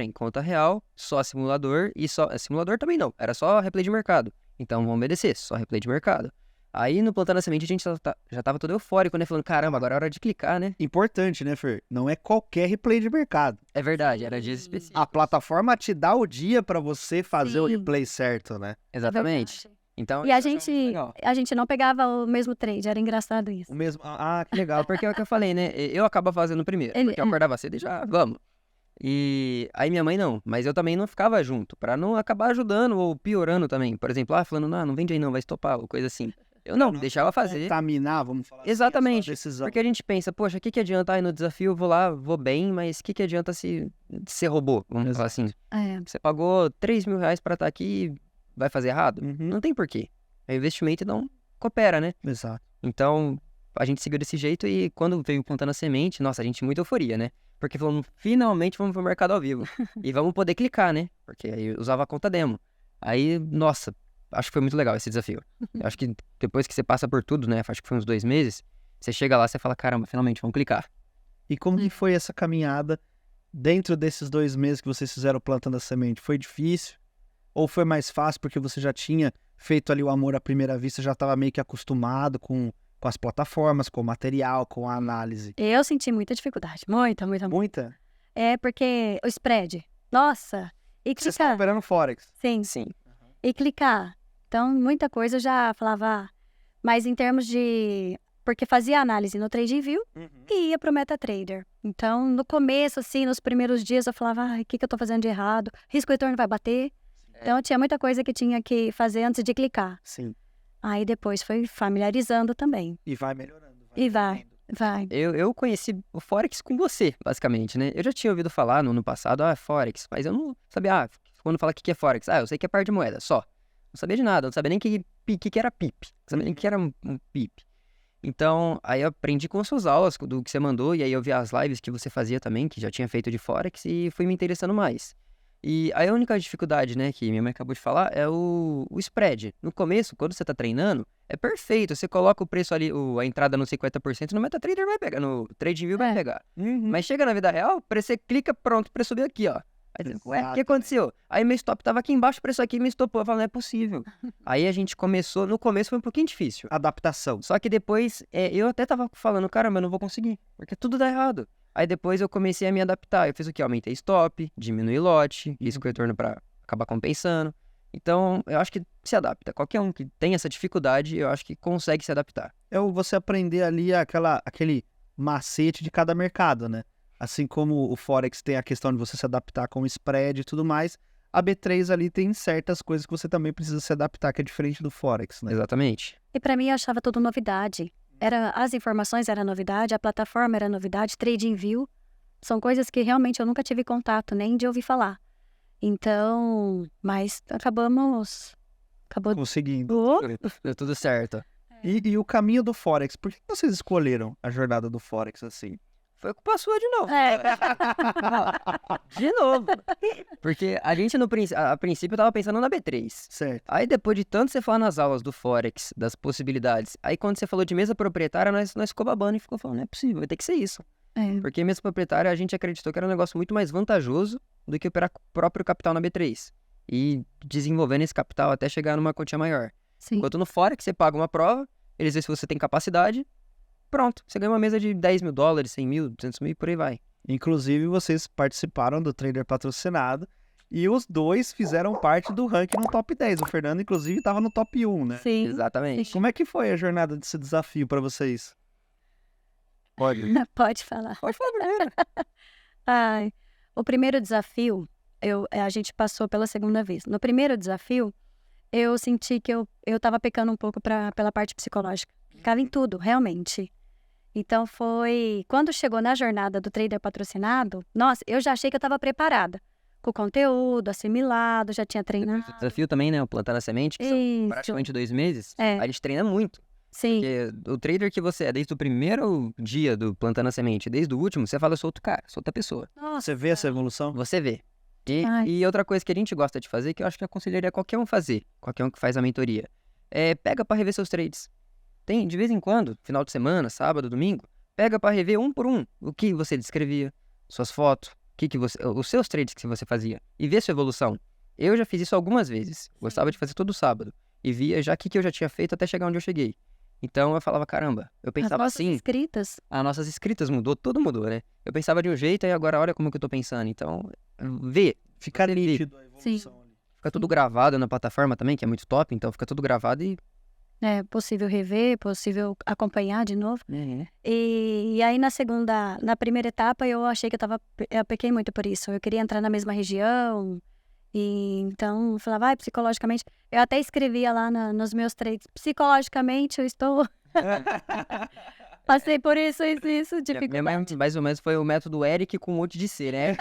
em conta real, só simulador e só... Simulador também não, era só replay de mercado. Então vamos obedecer, só replay de mercado. Aí no Plantando a Semente a gente já tava todo eufórico, né? Falando, caramba, agora é hora de clicar, né? Importante, né, Fer? Não é qualquer replay de mercado. É verdade, era dias específicos. A plataforma te dá o dia pra você fazer o Sim. replay certo, né? Exatamente. Verdade. Então, E a isso eu achava muito gente, legal. a gente não pegava o mesmo trade, era engraçado isso. O mesmo. Ah, que legal. Porque é o que eu falei, né? Eu acabo fazendo primeiro, porque eu acordava cedo e já, vamos. E aí minha mãe não, mas eu também não ficava junto, pra não acabar ajudando ou piorando também. Por exemplo, falando, não vende aí não, vai estopar, ou coisa assim. Eu não, deixava fazer. Contaminar, vamos falar Exatamente, assim, a sua decisão. porque a gente pensa, poxa, o que adianta ir no desafio, eu vou lá, vou bem, mas o que adianta se ser robô, vamos falar assim. Você pagou 3 mil reais pra estar aqui, vai fazer errado? Uhum. Não tem porquê. É investimento e não coopera, né? Exato. Então, a gente seguiu desse jeito e quando veio Plantando a Semente, nossa, a gente muita euforia, né? Porque falamos, finalmente vamos pro mercado ao vivo. E vamos poder clicar, né? Porque aí eu usava a conta demo. Aí, nossa, acho que foi muito legal esse desafio. Eu acho que depois que você passa por tudo, né? Acho que foi uns 2 meses, você chega lá e fala, caramba, finalmente, vamos clicar. E como que foi essa caminhada dentro desses 2 meses que vocês fizeram Plantando a Semente? Foi difícil? Ou foi mais fácil porque você já tinha feito ali o amor à primeira vista, já estava meio que acostumado com as plataformas, com o material, com a análise? Eu senti muita dificuldade, muita. Muita? É porque o spread, nossa, e Vocês estavam clicar, operando Forex? sim, Sim. e clicar. Então, muita coisa eu já falava, mas em termos de... Porque fazia análise no TradingView e ia pro MetaTrader. Então, no começo, assim, nos primeiros dias, eu falava, o que eu tô fazendo de errado? Risco retorno vai bater? Então, tinha muita coisa que tinha que fazer antes de clicar. Sim. Aí, depois, foi familiarizando também. E vai melhorando. E vai. Eu conheci o Forex com você, basicamente, né? Eu já tinha ouvido falar no ano passado, Forex, mas eu não sabia, quando fala o que é Forex. Eu sei que é par de moeda, só. Não sabia de nada, não sabia nem que era PIP. Não sabia nem que era um PIP. Então, aí eu aprendi com as suas aulas, do que você mandou, e aí eu vi as lives que você fazia também, que já tinha feito de Forex, e fui me interessando mais. E aí a única dificuldade, né, que minha mãe acabou de falar, é o spread. No começo, quando você tá treinando, é perfeito. Você coloca o preço ali, a entrada no 50%, no MetaTrader vai pegar, no TradingView vai pegar. Mas chega na vida real, o preço você clica, pronto, o preço subiu aqui, ó. Aí você, ué, o que aconteceu? Aí meu stop tava aqui embaixo, o preço aqui me estopou. Eu falo, não é possível. Aí a gente começou, no começo foi um pouquinho difícil. Adaptação. Só que depois, eu até tava falando, caramba, eu não vou conseguir, porque tudo dá errado. Aí depois eu comecei a me adaptar. Eu fiz o quê? Aumentei stop, diminui lote, risco retorno pra acabar compensando. Então, eu acho que se adapta. Qualquer um que tem essa dificuldade, eu acho que consegue se adaptar. É você aprender ali aquele macete de cada mercado, né? Assim como o Forex tem a questão de você se adaptar com o spread e tudo mais, a B3 ali tem certas coisas que você também precisa se adaptar, que é diferente do Forex, né? Exatamente. E pra mim eu achava tudo novidade. As informações eram novidade, a plataforma era novidade, TradingView. São coisas que realmente eu nunca tive contato, nem de ouvir falar. Então, mas acabou Conseguindo. Deu tudo certo. E o caminho do Forex, por que vocês escolheram a jornada do Forex assim? Foi culpa sua de novo. É. De novo. Porque a gente, a princípio, tava pensando na B3. Certo. Aí, depois de tanto você falar nas aulas do Forex, das possibilidades, aí quando você falou de mesa proprietária, nós ficou babando e ficou falando, não é possível, vai ter que ser isso. Porque mesa proprietária, a gente acreditou que era um negócio muito mais vantajoso do que operar próprio capital na B3. E desenvolvendo esse capital até chegar numa quantia maior. Sim. Enquanto no Forex, você paga uma prova, eles veem se você tem capacidade, pronto, você ganha uma mesa de 10 mil dólares, 100 mil, 200 mil e por aí vai. Inclusive, vocês participaram do Trader Patrocinado e os dois fizeram parte do ranking no top 10. O Fernando, inclusive, estava no top 1, né? Sim. Exatamente. Como é que foi a jornada desse desafio para vocês? Pode. Pode falar. Pode falar primeiro. Ai, o primeiro desafio, a gente passou pela segunda vez. No primeiro desafio, eu senti que eu tava pecando um pouco pela parte psicológica. Ficava em tudo, realmente. Então foi... Quando chegou na jornada do Trader Patrocinado, nossa, eu já achei que eu tava preparada. Com o conteúdo, assimilado, já tinha treinado. O desafio também, né? O plantar na semente, que são Isso. praticamente 2 meses. É. A gente treina muito. Sim. Porque o trader que você é, desde o primeiro dia do plantando a semente, desde o último, você fala, eu sou outro cara, sou outra pessoa. Nossa. Você vê essa evolução? Você vê. Ai. E outra coisa que a gente gosta de fazer, que eu acho que aconselharia qualquer um fazer, qualquer um que faz a mentoria, é pega pra rever seus trades. Tem, de vez em quando, final de semana, sábado, domingo, pega pra rever um por um o que você descrevia, suas fotos, os seus trades que você fazia, e ver sua evolução. Eu já fiz isso algumas vezes, gostava de fazer todo sábado, e via já o que eu já tinha feito até chegar onde eu cheguei. Então eu falava, caramba, eu pensava As nossas assim, inscritas. as nossas escritas mudou, tudo mudou, né? Eu pensava de um jeito, e agora olha como que eu tô pensando. Então, vê, Fica Você vê. nítido a evolução Sim. ali. fica tudo gravado na plataforma também, que é muito top, então fica tudo gravado e... É possível rever, possível acompanhar de novo. É. E aí na primeira etapa eu achei que eu pequei muito por isso. Eu queria entrar na mesma região. E então eu falava, psicologicamente. Eu até escrevia lá nos meus trades, psicologicamente eu estou. Passei por isso, Minha mãe, dificuldade. mais ou menos, foi o método Eric com um monte de C, né?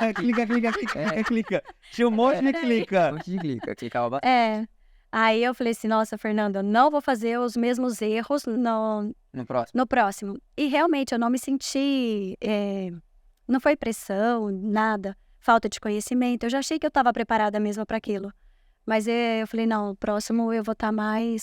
clica. Tinha um monte de Um clica. monte de clica, clicava bastante. É. Aí eu falei assim, nossa, Fernanda, eu não vou fazer os mesmos erros No próximo. no próximo. E realmente eu não me senti. Não foi pressão, nada. Falta de conhecimento. Eu já achei que eu estava preparada mesmo para aquilo. Mas eu falei, não, o próximo eu vou estar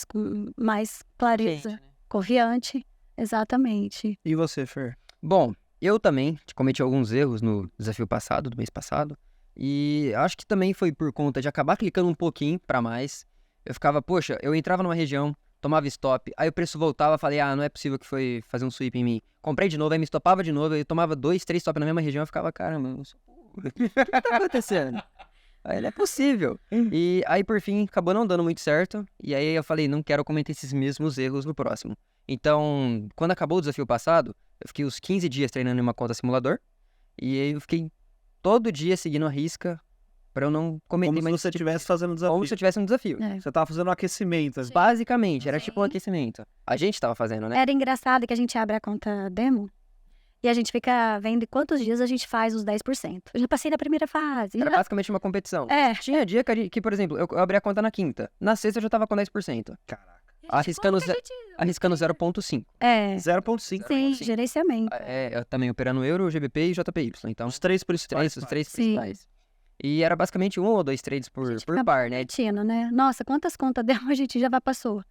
com mais clareza. Gente, né? Confiante. Exatamente. E você, Fer? Bom, eu também cometi alguns erros no desafio passado, do mês passado. E acho que também foi por conta de acabar clicando um pouquinho pra mais. Eu ficava, poxa, eu entrava numa região, tomava stop, aí o preço voltava, falei, não é possível que foi fazer um sweep em mim. Comprei de novo, aí me stopava de novo, eu tomava 2, 3 stop na mesma região, eu ficava, caramba, o que tá acontecendo? Aí não é possível. E aí, por fim, acabou não dando muito certo. E aí eu falei, não quero cometer esses mesmos erros no próximo. Então, quando acabou o desafio passado, eu fiquei uns 15 dias treinando em uma conta simulador. E aí eu fiquei todo dia seguindo a risca pra eu não cometer Como se mais você esse tipo estivesse fazendo desafio. Como se eu tivesse um desafio. É. Você tava fazendo um aquecimento. assim. Basicamente, era tipo um Sim. aquecimento. A gente tava fazendo, né? Era engraçado que a gente abre a conta demo E a gente fica vendo quantos dias a gente faz os 10%. Eu já passei na primeira fase. Era basicamente uma competição. É. Tinha dia que, por exemplo, eu abri a conta na quinta. Na sexta eu já tava com 10%. Caraca. Arriscando, Como que a gente- arriscando 0,5. É, 0,5. sim, sim. gerenciamento. Eu também operando Euro, GBP e JPY. Então, Os três principais. os três Sim. principais. E era basicamente 1 ou 2 trades por Fica par, né? competindo, né? Nossa, quantas contas dela a gente já passou.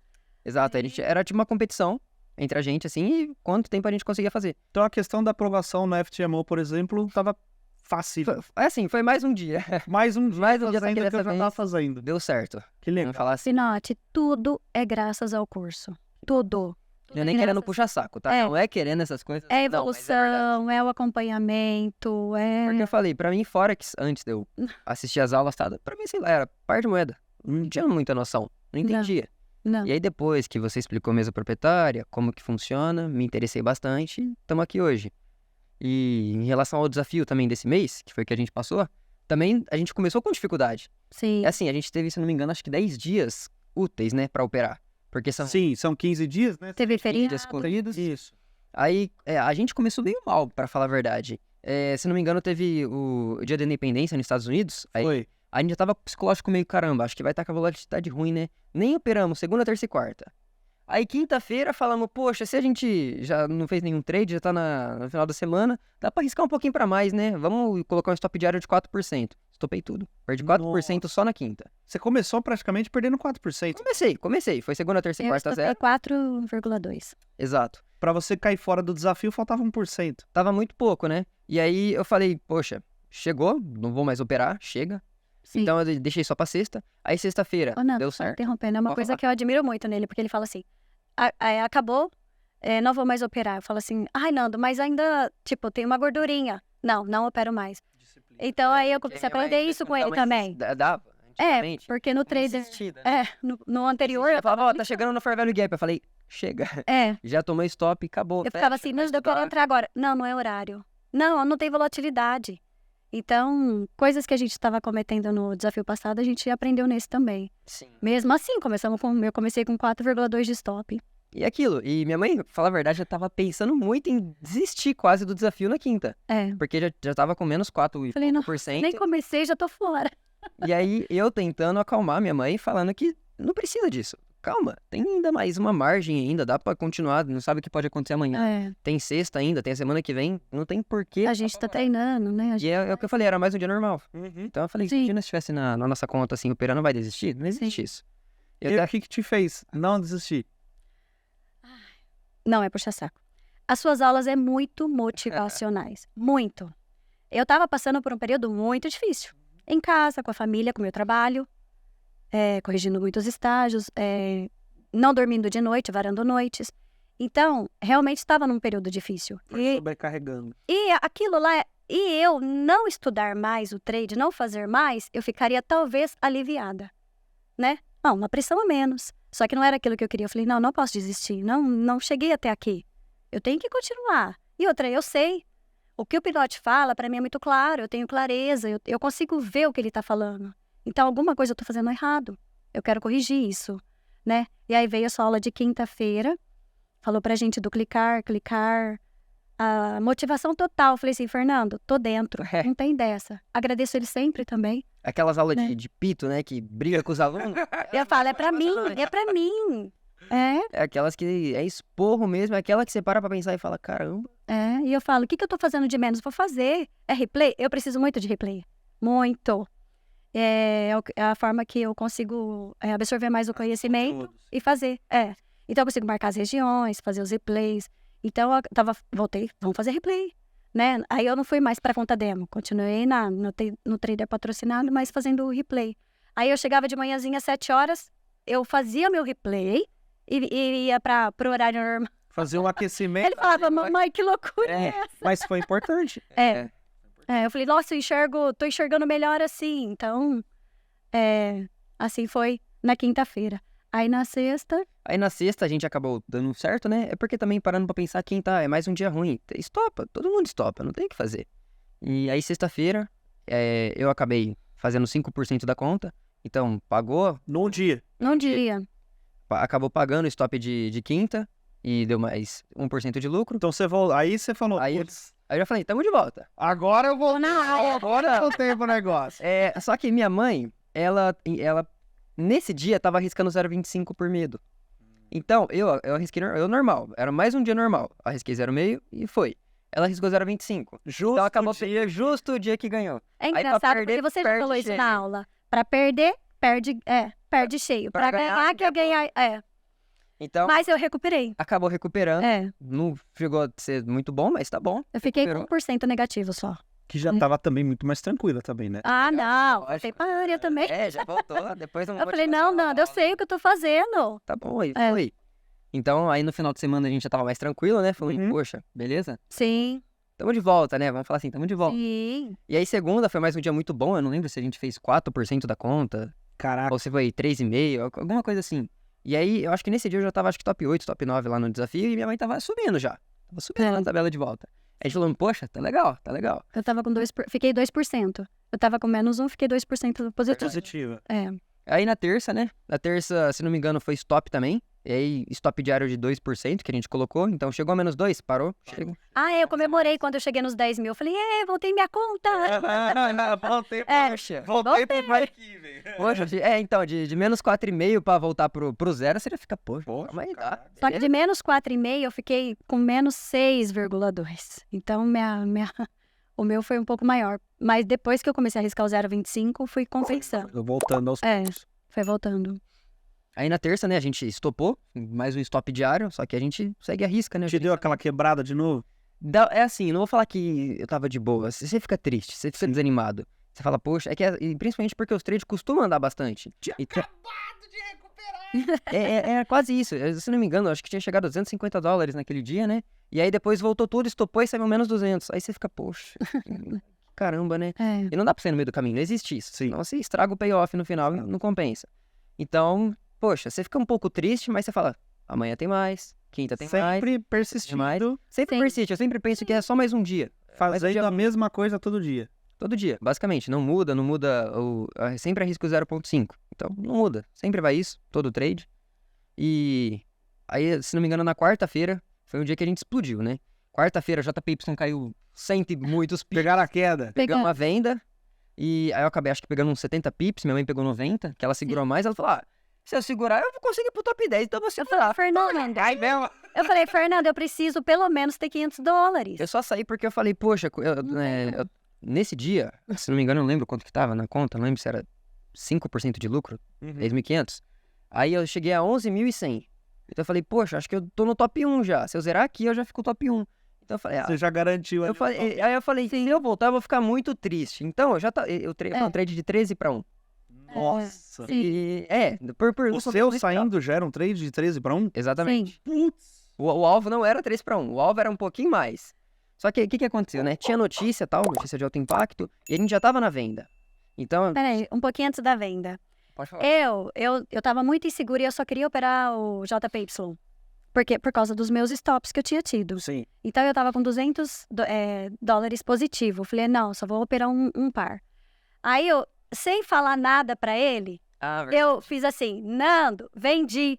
Exato, era tipo uma competição entre a gente, assim, e quanto tempo a gente conseguia fazer. Então a questão da aprovação no FTMO, por exemplo, tava fácil. Foi mais um dia. Mais um dia Mais um dia fazendo o que eu dessa já tava vez. fazendo. Deu certo. Que legal. Vamos falar assim. Pinote, tudo é graças ao curso. Tudo. Eu nem querendo Graças- puxar saco, tá? É. Não é querendo essas coisas. É a não, mas é verdade. evolução, é o acompanhamento, Porque eu falei, pra mim, Forex, antes de eu assistir as aulas, tá? Pra mim, sei lá, era par de moeda. Não tinha muita noção. Não entendia. Não. E aí, depois que você explicou mesa proprietária, como que funciona, me interessei bastante e estamos aqui hoje. E em relação ao desafio também desse mês, que foi que a gente passou, também a gente começou com dificuldade. Sim. É assim, a gente teve, se não me engano, acho que 10 dias úteis, né, pra operar. Porque são Sim, são 15 dias, né? Teve 15 feriado. dias corridos. Isso. Aí, a gente começou meio mal, pra falar a verdade. Se não me engano, teve o Dia da Independência nos Estados Unidos. Aí Foi. a gente já tava com o psicológico meio, caramba, acho que vai estar com a volatilidade ruim, né? Nem operamos segunda, terça e quarta. Aí quinta-feira falamos, poxa, se a gente já não fez nenhum trade, já tá no final da semana, dá pra arriscar um pouquinho pra mais, né? Vamos colocar um stop diário de 4%. Estopei tudo. Perdi 4% só na quinta. Você começou praticamente perdendo 4%. Comecei. Foi segunda, terça e Eu quarta estopei zero. 4,2. Exato. Pra você cair fora do desafio, faltava 1%. Tava muito pouco, né? E aí eu falei, poxa, chegou, não vou mais operar, chega. Sim. Então eu deixei só pra sexta. Aí sexta-feira, Ô, Nando, deu só certo. interrompendo, é uma Pode coisa falar. que eu admiro muito nele, porque ele fala assim, acabou, não vou mais operar. Eu falo assim, ai, Nando, mas ainda, tipo, tem uma gordurinha. Não opero mais. Então aí eu comecei a aprender isso com ele também. Dava, É, antigamente. porque no trader, Insistida, né? no anterior, Eu falava, ó, tá chegando no Fair Value Gap. Eu falei, chega. é, Já tomei stop, acabou. eu ficava fecha, assim, vai Nando, eu quero estudar. entrar agora. Não é horário. Não tem volatilidade. Então, coisas que a gente estava cometendo no desafio passado, a gente aprendeu nesse também. Sim. Mesmo assim, eu comecei com 4,2 de stop. E aquilo. E minha mãe, pra falar a verdade, já tava pensando muito em desistir quase do desafio na quinta. É. Porque já tava com menos 4 e Falei, não, pouco por cento. nem comecei, já tô fora. E aí eu tentando acalmar minha mãe, falando que não precisa disso. Calma, tem ainda mais uma margem ainda, dá pra continuar, não sabe o que pode acontecer amanhã. É, Tem sexta ainda, tem a semana que vem, não tem porquê. a gente tá treinando, né? E é o que eu falei, era mais um dia normal. Então eu falei, Sim. imagina se estivesse na nossa conta assim, operando, não vai desistir? Não existe isso. E o que te fez não desistir? Não é puxar saco. As suas aulas é muito motivacionais. Muito. Eu tava passando por um período muito difícil. Em casa, com a família, com o meu trabalho, corrigindo muitos estágios, não dormindo de noite, varando noites. Então, realmente estava num período difícil. Foi sobrecarregando. E aquilo lá, e eu não estudar mais o trade, não fazer mais, eu ficaria talvez aliviada, né? Uma pressão a menos. Só que não era aquilo que eu queria. Eu falei, não posso desistir. Não cheguei até aqui. Eu tenho que continuar. E outra, eu sei. O que o Pinote fala, para mim é muito claro. Eu tenho clareza. Eu consigo ver o que ele tá falando. Então, alguma coisa eu tô fazendo errado. Eu quero corrigir isso, né? E aí veio a sua aula de quinta-feira. Falou pra gente do clicar. A motivação total. Eu falei assim, Fernando, tô dentro. Não tem dessa. Agradeço ele sempre também. Aquelas aulas Né? de pito, né, que briga com os alunos. Eu falo, é pra mim. É aquelas que é esporro mesmo, é aquela que você para pra pensar e fala, caramba. E eu falo, o que eu tô fazendo de menos? Vou fazer. É replay? Eu preciso muito de replay. Muito. É a forma que eu consigo absorver mais o conhecimento e fazer. Então eu consigo marcar as regiões, fazer os replays. Então eu voltei, vamos fazer replay, né? Aí eu não fui mais pra conta demo. Continuei no trader patrocinado, mas fazendo o replay. Aí eu chegava de manhãzinha às 7 horas, eu fazia meu replay e ia pro horário normal. Fazer um aquecimento. Ele falava, mamãe, que loucura é essa? Mas foi importante. Eu falei, nossa, tô enxergando melhor assim. Então, assim foi na quinta-feira. Aí na sexta, Aí na sexta a gente acabou dando certo, né? É porque também parando pra pensar, é mais um dia ruim. Estopa, todo mundo estopa, não tem o que fazer. E aí sexta-feira, eu acabei fazendo 5% da conta. Então, pagou, Num dia. não diria. acabou pagando o stop de quinta. e deu mais 1% de lucro. Então aí você falou, Aí, putz, aí eu já falei, tamo de volta. agora eu vou agora eu tenho pro negócio. Só que minha mãe, ela nesse dia tava arriscando 0,25 por medo. Então, eu arrisquei normal. Era mais um dia normal. Arrisquei 0,5 e foi. Ela arriscou 0,25. Justo Então acabou dia, justo o dia que ganhou. É pra engraçado perder, porque você já perde falou isso cheio. na aula. Pra perder, perde cheio. Pra Pra ganhar, ganhar, quer ganhar. Então, Mas eu recuperei. acabou recuperando. É. Não chegou a ser muito bom, mas tá bom. Eu fiquei Recuperou. com 1% negativo só. Que já tava também muito mais tranquila também, né? Ah, não. Lógico. Voltei pra área também. Já voltou. Depois Eu falei, não, Nanda, eu sei o que eu tô fazendo. Tá bom, aí É. foi. Então, aí no final de semana a gente já tava mais tranquilo, né? Falei, Uhum. poxa, beleza? Sim, Tamo de volta, né? Vamos falar assim, tamo de volta. sim. E aí segunda foi mais um dia muito bom. Eu não lembro se a gente fez 4% da conta. Caraca. Ou se foi 3,5%, alguma coisa assim. E aí, eu acho que nesse dia eu já tava, acho que top 8, top 9 lá no desafio, e minha mãe tava subindo já. Tava subindo na tabela de volta. A gente falou, poxa, tá legal, tá legal. Eu tava com fiquei 2%. Eu tava com -1, fiquei 2% positivo. Positiva. É. Aí na terça, né? Na terça, se não me engano, foi stop também. E aí, stop diário de 2% que a gente colocou. Então, chegou a -2, parou. Chegou. Ah, eu comemorei quando eu cheguei nos 10 mil. Eu falei, voltei minha conta. Voltei, Poxa, voltei pro Viking, velho. poxa, então, de -4,5 pra voltar pro zero, você já fica, poxa, calma aí, tá. Só que de -4,5 eu fiquei com -6,2. Então, o meu foi um pouco maior. Mas depois que eu comecei a arriscar o 0,25, fui compensando. Tô voltando aos É. poucos. Foi voltando. Aí na terça, né, a gente estopou, mais um stop diário, só que a gente segue a risca, né? Te deu aquela quebrada de novo? É assim, não vou falar que eu tava de boa. Você fica triste, você fica desanimado. Você fala, poxa, e principalmente porque os trades costumam andar bastante. Tinha Então, acabado de recuperar. é quase isso. Se não me engano, acho que tinha chegado a $250 naquele dia, né? E aí depois voltou tudo, estopou e saiu menos 200. Aí você fica, poxa, caramba, né? É. E não dá pra sair no meio do caminho, não existe isso. Sim. Senão você estraga o payoff no final e não compensa. Então, poxa, você fica um pouco triste, mas você fala, amanhã tem mais, quinta tem mais. Sempre persistindo, Sempre Sim. persiste, eu sempre penso que é só mais um dia. fazendo a mesma coisa todo dia. Todo dia, basicamente. Não muda, sempre arrisco 0,5. Então, não muda. Sempre vai isso, todo trade. E aí, se não me engano, na quarta-feira, foi um dia que a gente explodiu, né? Quarta-feira, JPY caiu 100 e muitos pips. Pegaram a queda. Pegamos a venda. E aí eu acabei, acho que pegando uns 70 pips. Minha mãe pegou 90, que ela segurou mais. Ela falou, se eu segurar, eu vou conseguir pro top 10. Então você tá. Fernanda, Ai, mesmo. eu falei, Fernanda, eu preciso pelo menos ter $500. Eu só saí porque eu falei, poxa, nesse dia, se não me engano, eu não lembro quanto que tava na conta, não lembro se era 5% de lucro, 10.500. Aí eu cheguei a 11.100. Então eu falei, poxa, acho que eu tô no top 1 já. Se eu zerar aqui, eu já fico top 1. Então eu falei, Você já garantiu. aí eu falei, se eu voltar, eu vou ficar muito triste. Então eu foi um trade de 13 para 1. Nossa. Sim. E, O seu saindo já era um trade de 13 para 1? Exatamente. Sim. Putz. O alvo não era 3 para 1, o alvo era um pouquinho mais. Só que o que aconteceu, né? Tinha notícia notícia de alto impacto, e a gente já tava na venda. Então, Peraí, um pouquinho antes da venda. pode falar. Eu tava muito insegura e eu só queria operar o JPY. Por causa dos meus stops que eu tinha tido. Sim. Então eu tava com $200 positivo. Falei, não, só vou operar um par. Aí eu, sem falar nada pra ele, eu fiz assim, Nando, vendi.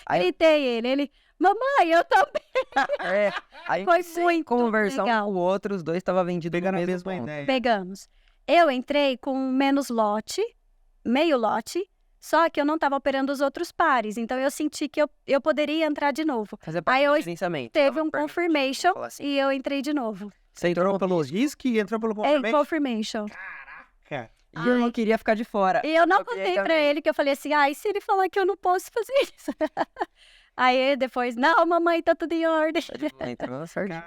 Aí- Gritei ele, mamãe, eu também. Aí Foi sem muito conversar legal. um com o outro, os dois estavam vendidos Pegaram no a mesmo mesma ponto. ideia. Pegamos. Eu entrei com menos lote, meio lote, só que eu não tava operando os outros pares. Então eu senti que eu poderia entrar de novo. Fazer parte Aí do eu gerenciamento. Teve Tava um perto, confirmation vamos falar assim. e eu entrei de novo. Você entrou pelo risco e entrou pelo Confirmation. Caraca. E eu não queria ficar de fora. E eu não Eu queria contei pra também. ele que eu falei assim, e se ele falar que eu não posso fazer isso? Aí depois, não, mamãe, tá tudo em ordem. Entrou certinho.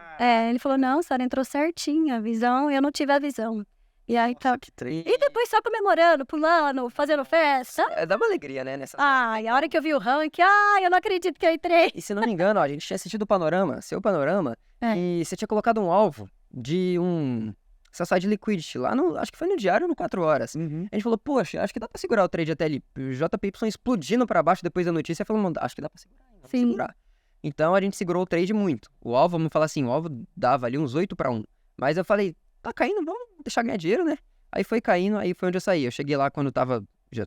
Ele falou, não, a senhora entrou certinho, a visão, eu não tive a visão. E aí tá. Que trade. E depois só comemorando, pulando, fazendo festa. Dá uma alegria, né? Nessa... Ai, a hora que eu vi o rank, eu não acredito que eu entrei. E se não me engano, a gente tinha assistido o Panorama, seu Panorama, É. e você tinha colocado um alvo de um Sassai de Liquidity lá no, acho que foi no diário no 4 horas. Uhum. A gente falou, poxa, acho que dá pra segurar o trade até ali. O JPY explodindo pra baixo depois da notícia, falou, mano, acho que dá pra segurar ainda, vamos Sim. segurar. Então a gente segurou o trade muito. O alvo, vamos falar assim, o alvo dava ali uns 8 para 1. Mas eu falei, tá caindo, vamos deixar ganhar dinheiro, né? Aí foi caindo, aí foi onde eu saí. Eu cheguei lá quando já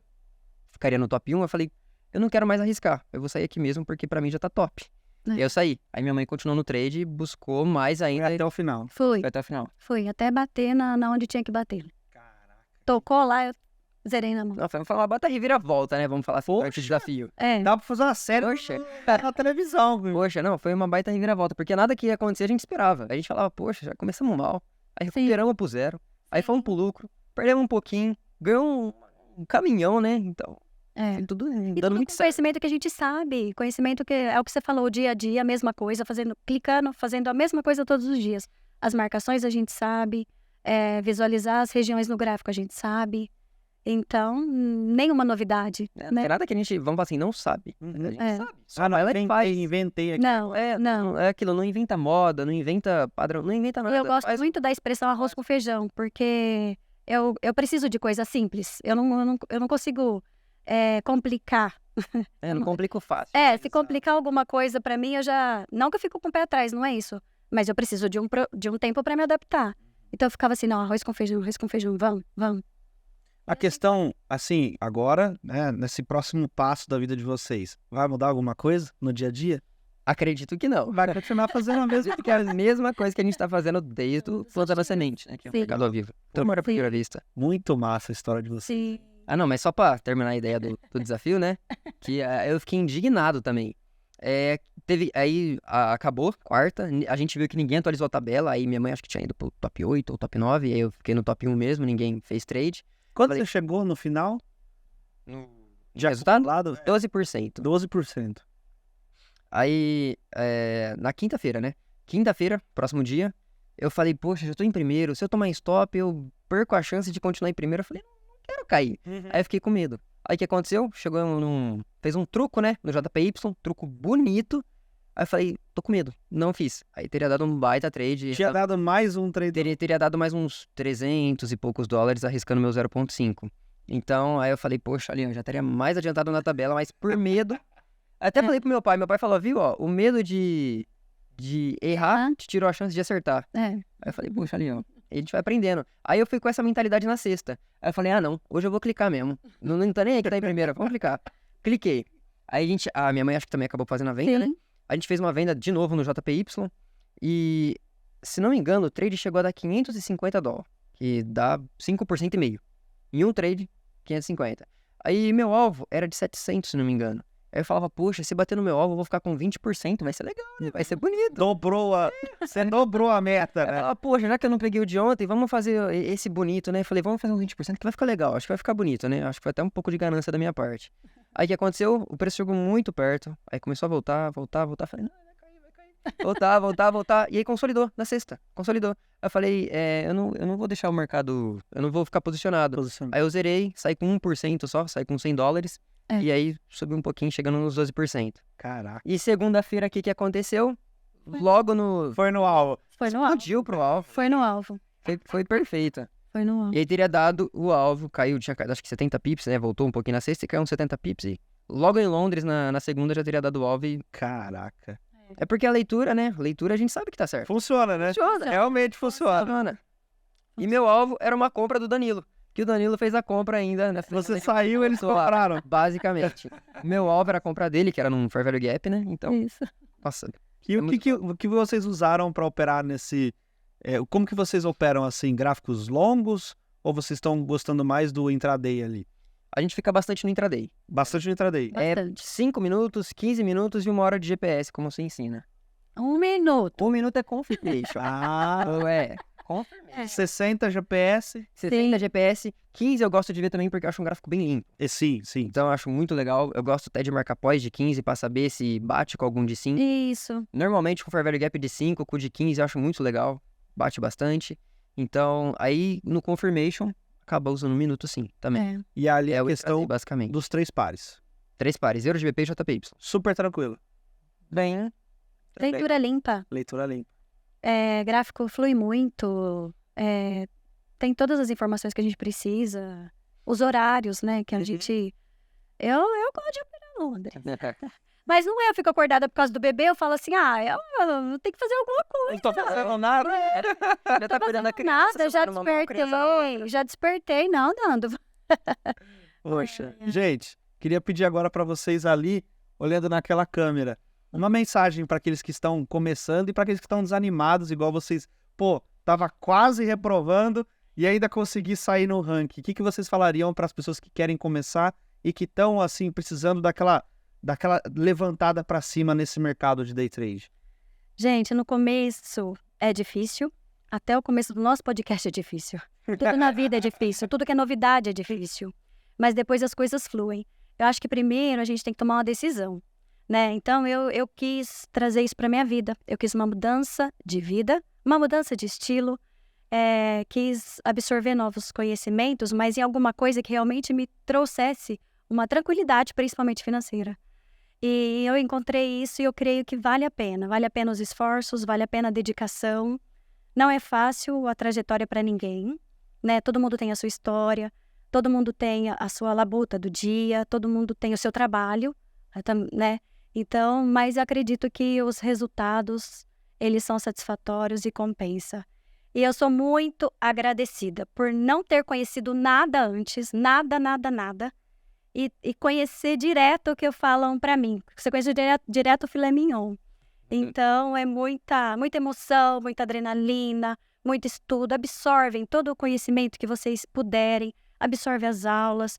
ficaria no top 1, eu falei, eu não quero mais arriscar. Eu vou sair aqui mesmo porque pra mim já tá top. E aí eu saí. Aí minha mãe continuou no trade e buscou mais ainda. Até o final. Fui, Foi até o final. fui. Até bater na onde tinha que bater. Caraca. Tocou lá, eu zerei na mão. Não, foi uma bata reviravolta, né? Vamos falar assim, Poxa. arte de desafio. É, Dá pra fazer uma série Poxa. na televisão. Viu? Poxa, não, foi uma baita reviravolta, porque nada que ia acontecer a gente esperava. A gente falava, poxa, já começamos mal. Aí Sim. recuperamos pro zero. Aí fomos pro lucro, perdemos um pouquinho, ganhamos um caminhão, né? Então, é. foi tudo E dando tudo muito com certo. conhecimento que a gente sabe. Conhecimento que é o que você falou, o dia a dia, a mesma coisa, clicando, fazendo a mesma coisa todos os dias. As marcações a gente sabe, visualizar as regiões no gráfico a gente sabe. Então, nenhuma novidade, Não né? tem nada que a gente, vamos falar assim, não sabe. A gente É. sabe. Ah, não, ela que faz. inventei aqui. Não, não. É aquilo, não inventa moda, não inventa padrão, não inventa nada. Eu gosto faz- muito da expressão arroz com feijão, porque eu preciso de coisa simples. Eu não consigo complicar. não complica o fácil. Se complicar alguma coisa pra mim, eu já... Não que eu fico com o pé atrás, não é isso. Mas eu preciso de um tempo pra me adaptar. Então eu ficava assim, não, arroz com feijão, vamos. A questão, assim, agora, né, nesse próximo passo da vida de vocês, vai mudar alguma coisa no dia a dia? Acredito que não. Vai continuar fazendo a mesma Que é a mesma coisa que a gente tá fazendo desde o planta da semente, né? Que é o Sim. mercado ao vivo. Então, era a primeira vista. Muito massa a história de vocês. Sim. Ah, não, mas só pra terminar a ideia do desafio, né? Que eu fiquei indignado também. Acabou, quarta, a gente viu que ninguém atualizou a tabela, aí minha mãe acho que tinha ido pro top 8 ou top 9, e aí eu fiquei no top 1 mesmo, ninguém fez trade. Quando Falei- você chegou no final, De resultado? lado 12%. 12%. Aí, na quinta-feira, né? Quinta-feira, próximo dia, eu falei, poxa, já tô em primeiro, se eu tomar stop, eu perco a chance de continuar em primeiro. Eu falei, não quero cair. Aí eu fiquei com medo. Aí o que aconteceu? Fez um truco, né? No JPY, truco bonito. Aí eu falei, tô com medo. Não fiz. Aí teria dado um baita trade. Tinha dado mais um trade. Teria dado mais uns 300 e poucos dólares arriscando meu 0,5. Então, aí eu falei, poxa, Leon, já teria mais adiantado na tabela, mas por medo... Até falei pro meu pai falou, viu, ó, o medo de errar te tirou a chance de acertar. Aí eu falei, poxa, Leon, a gente vai aprendendo. Aí eu fui com essa mentalidade na sexta. Aí eu falei, não, hoje eu vou clicar mesmo. Não tá nem aí que tá em primeira, vamos clicar. Cliquei. Aí a minha mãe acho que também acabou fazendo a venda, né? A gente fez uma venda de novo no JPY e, se não me engano, o trade chegou a dar 550 dólares, que dá 5% e meio. Em um trade, 550. Aí meu alvo era de 700, se não me engano. Aí eu falava, poxa, se bater no meu alvo, eu vou ficar com 20%, vai ser legal, né? Vai ser bonito. Você dobrou a meta, Aí eu né? falava, poxa, já que eu não peguei o de ontem, vamos fazer esse bonito, né? Eu falei, vamos fazer uns 20% que vai ficar legal, acho que vai ficar bonito, né? Acho que foi até um pouco de ganância da minha parte. Aí o que aconteceu? O preço chegou muito perto, aí começou a voltar. Falei, não, vai cair. Voltar. E aí consolidou, na sexta, consolidou. Aí eu falei, eu não vou deixar o mercado, eu não vou ficar posicionado. Aí eu zerei, saí com 1% só, saí com 100 dólares. E aí subi um pouquinho, chegando nos 12%. Caraca. E segunda-feira, o que aconteceu? Logo no... Foi no alvo. Foi no alvo. Explodiu pro alvo. Foi no alvo. Foi perfeita. Foi no alvo. E aí teria dado o alvo, tinha caído acho que 70 pips, né? Voltou um pouquinho na sexta e caiu uns 70 pips. E logo em Londres, na segunda, já teria dado o alvo. E Caraca. é porque a leitura, né? Leitura a gente sabe que tá certo. Funciona, né? Funciona. Realmente funciona. Funciona. E meu alvo era uma compra do Danilo. Que o Danilo fez a compra ainda, né? Você saiu, eles compraram. Basicamente. Meu alvo era a compra dele, que era num Fair Value Gap, né? Então, Isso. nossa. E É o que vocês usaram para operar nesse... como que vocês operam, assim, gráficos longos? Ou vocês estão gostando mais do intraday ali? A gente fica bastante no intraday. Bastante no intraday. Bastante. 5 minutos, 15 minutos e 1 hora de GPS, como você ensina. 1 minuto. 1 minuto é confirmation. Ah, Confirmation. 60 GPS. 60 GPS, 15 eu gosto de ver também porque eu acho um gráfico bem limpo. Sim. Então eu acho muito legal. Eu gosto até de marcar pós de 15 pra saber se bate com algum de 5. Isso. Normalmente com Fair Value Gap de 5, com o de 15 eu acho muito legal. Bate bastante. Então, aí no confirmation, acaba usando 1 minuto sim, também. E ali a o questão intraday, basicamente. dos 3 pares. 3 pares, Euro, GBP e JPY. Super tranquilo. Bem, Leitura limpa. Leitura limpa. Gráfico flui muito. Tem todas as informações que a gente precisa. Os horários, né? Que a gente... Eu gosto de operar em Londres. Mas não eu fico acordada por causa do bebê. Eu falo assim, eu tenho que fazer alguma coisa. Não tô fazendo nada. já tá cuidando da criança. Nada, já só pra não despertei. Já despertei. Não, Nando. Poxa. Gente, queria pedir agora para vocês ali, olhando naquela câmera, uma mensagem para aqueles que estão começando e para aqueles que estão desanimados, igual vocês. Pô, tava quase reprovando e ainda consegui sair no ranking. O que vocês falariam para as pessoas que querem começar e que estão, assim, precisando daquela levantada para cima nesse mercado de day trade? Gente, no começo é difícil. Até o começo do nosso podcast é difícil. Tudo na vida é difícil. Tudo que é novidade é difícil. Mas depois as coisas fluem. Eu acho que primeiro a gente tem que tomar uma decisão, né? Então eu quis trazer isso para minha vida. Eu quis uma mudança de vida, uma mudança de estilo. Quis absorver novos conhecimentos, mas em alguma coisa que realmente me trouxesse uma tranquilidade, principalmente financeira. E eu encontrei isso e eu creio que vale a pena. Vale a pena os esforços, vale a pena a dedicação. Não é fácil a trajetória para ninguém, né? Todo mundo tem a sua história, todo mundo tem a sua labuta do dia, todo mundo tem o seu trabalho, né? Então, mas eu acredito que os resultados, eles são satisfatórios e compensa. E eu sou muito agradecida por não ter conhecido nada antes, nada, e conhecer direto o que falam para mim. Você conhece direto o filé mignon. Então, é muita emoção, muita adrenalina, muito estudo. Absorvem todo o conhecimento que vocês puderem. Absorve as aulas,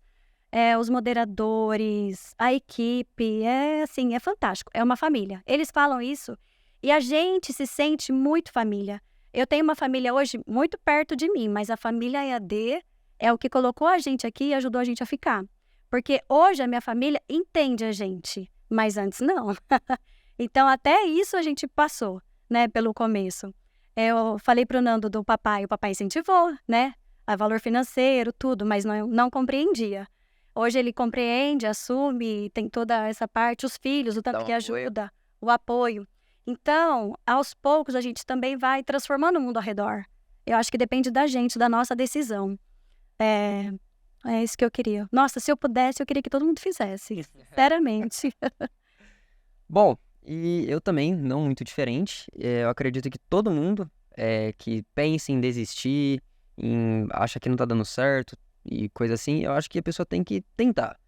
os moderadores, a equipe. É fantástico. É uma família. Eles falam isso e a gente se sente muito família. Eu tenho uma família hoje muito perto de mim, mas a família EAD é o que colocou a gente aqui e ajudou a gente a ficar. Porque hoje a minha família entende a gente, mas antes não. Então, até isso a gente passou, né, pelo começo. Eu falei pro Nando do papai, o papai incentivou, né, a valor financeiro, tudo, mas não compreendia. Hoje ele compreende, assume, tem toda essa parte, os filhos, o tanto que ajuda, o apoio. Então, aos poucos, a gente também vai transformando o mundo ao redor. Eu acho que depende da gente, da nossa decisão. É isso que eu queria. Nossa, se eu pudesse, eu queria que todo mundo fizesse, sinceramente. Bom, e eu também, não muito diferente. Eu acredito que todo mundo que pensa em desistir, acha que não tá dando certo e coisa assim, eu acho que a pessoa tem que tentar.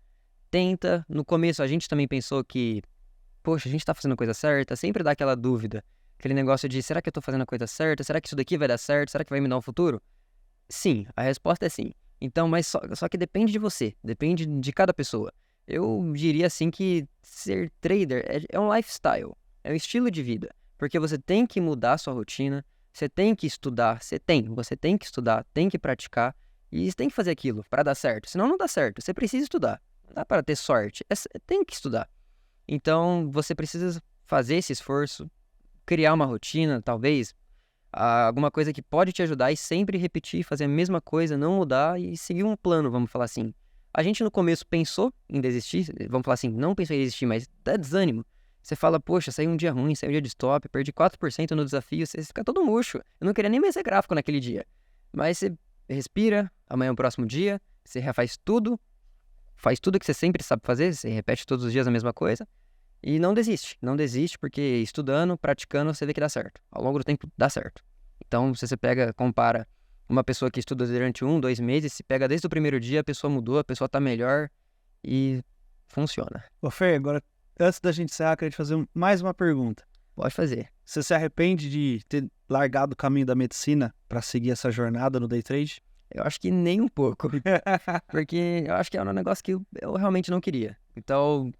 Tenta. No começo, a gente também pensou que, poxa, a gente tá fazendo a coisa certa. Sempre dá aquela dúvida, aquele negócio de, será que eu tô fazendo a coisa certa? Será que isso daqui vai dar certo? Será que vai me dar um futuro? Sim, a resposta é sim. Então, mas só que depende de você, depende de cada pessoa. Eu diria assim que ser trader é um lifestyle, é um estilo de vida. Porque você tem que mudar a sua rotina, você tem que estudar, você tem que estudar, tem que praticar. E você tem que fazer aquilo para dar certo, senão não dá certo. Você precisa estudar, não dá para ter sorte, tem que estudar. Então, você precisa fazer esse esforço, criar uma rotina, talvez, alguma coisa que pode te ajudar e sempre repetir, fazer a mesma coisa, não mudar e seguir um plano, vamos falar assim. A gente no começo pensou em desistir, vamos falar assim, não pensou em desistir, mas dá desânimo. Você fala, poxa, saiu um dia ruim, saiu um dia de stop, perdi 4% no desafio, você fica todo murcho. Eu não queria nem mais ser gráfico naquele dia. Mas você respira, amanhã é o próximo dia, você refaz tudo, faz tudo que você sempre sabe fazer, você repete todos os dias a mesma coisa. E não desiste, porque estudando, praticando, você vê que dá certo. Ao longo do tempo, dá certo. Então, se você compara uma pessoa que estuda durante 1, 2 meses, se pega desde o primeiro dia, a pessoa mudou, a pessoa tá melhor e funciona. Ô Fer, agora, antes da gente encerrar, eu queria te fazer mais uma pergunta. Pode fazer. Você se arrepende de ter largado o caminho da medicina para seguir essa jornada no day trade? Eu acho que nem um pouco. Porque eu acho que é um negócio que eu realmente não queria. Então,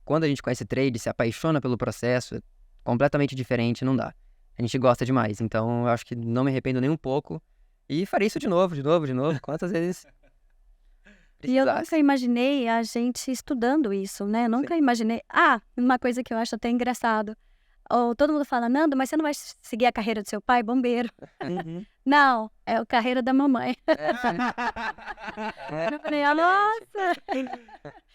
quando a gente conhece trade, se apaixona pelo processo, é completamente diferente, não dá. A gente gosta demais, então eu acho que não me arrependo nem um pouco. E farei isso de novo, quantas vezes precisasse. E eu nunca imaginei a gente estudando isso, né? Nunca imaginei. Uma coisa que eu acho até engraçado. Todo mundo fala, Nando, mas você não vai seguir a carreira do seu pai, bombeiro? Uhum. Não, é a carreira da mamãe. Eu falei, nossa!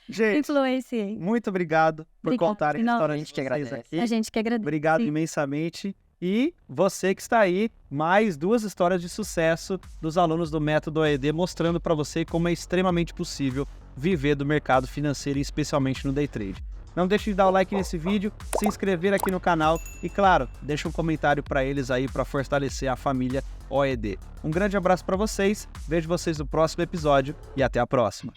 Gente, influenciei. Muito obrigado por contarem a história a gente que agradece. Aqui. A gente que agradece. Obrigado imensamente. E você que está aí, mais 2 histórias de sucesso dos alunos do Método EAD, mostrando para você como é extremamente possível viver do mercado financeiro, especialmente no day trade. Não deixe de dar o like nesse vídeo, se inscrever aqui no canal e, claro, deixa um comentário para eles aí para fortalecer a família OED. Um grande abraço para vocês, vejo vocês no próximo episódio e até a próxima.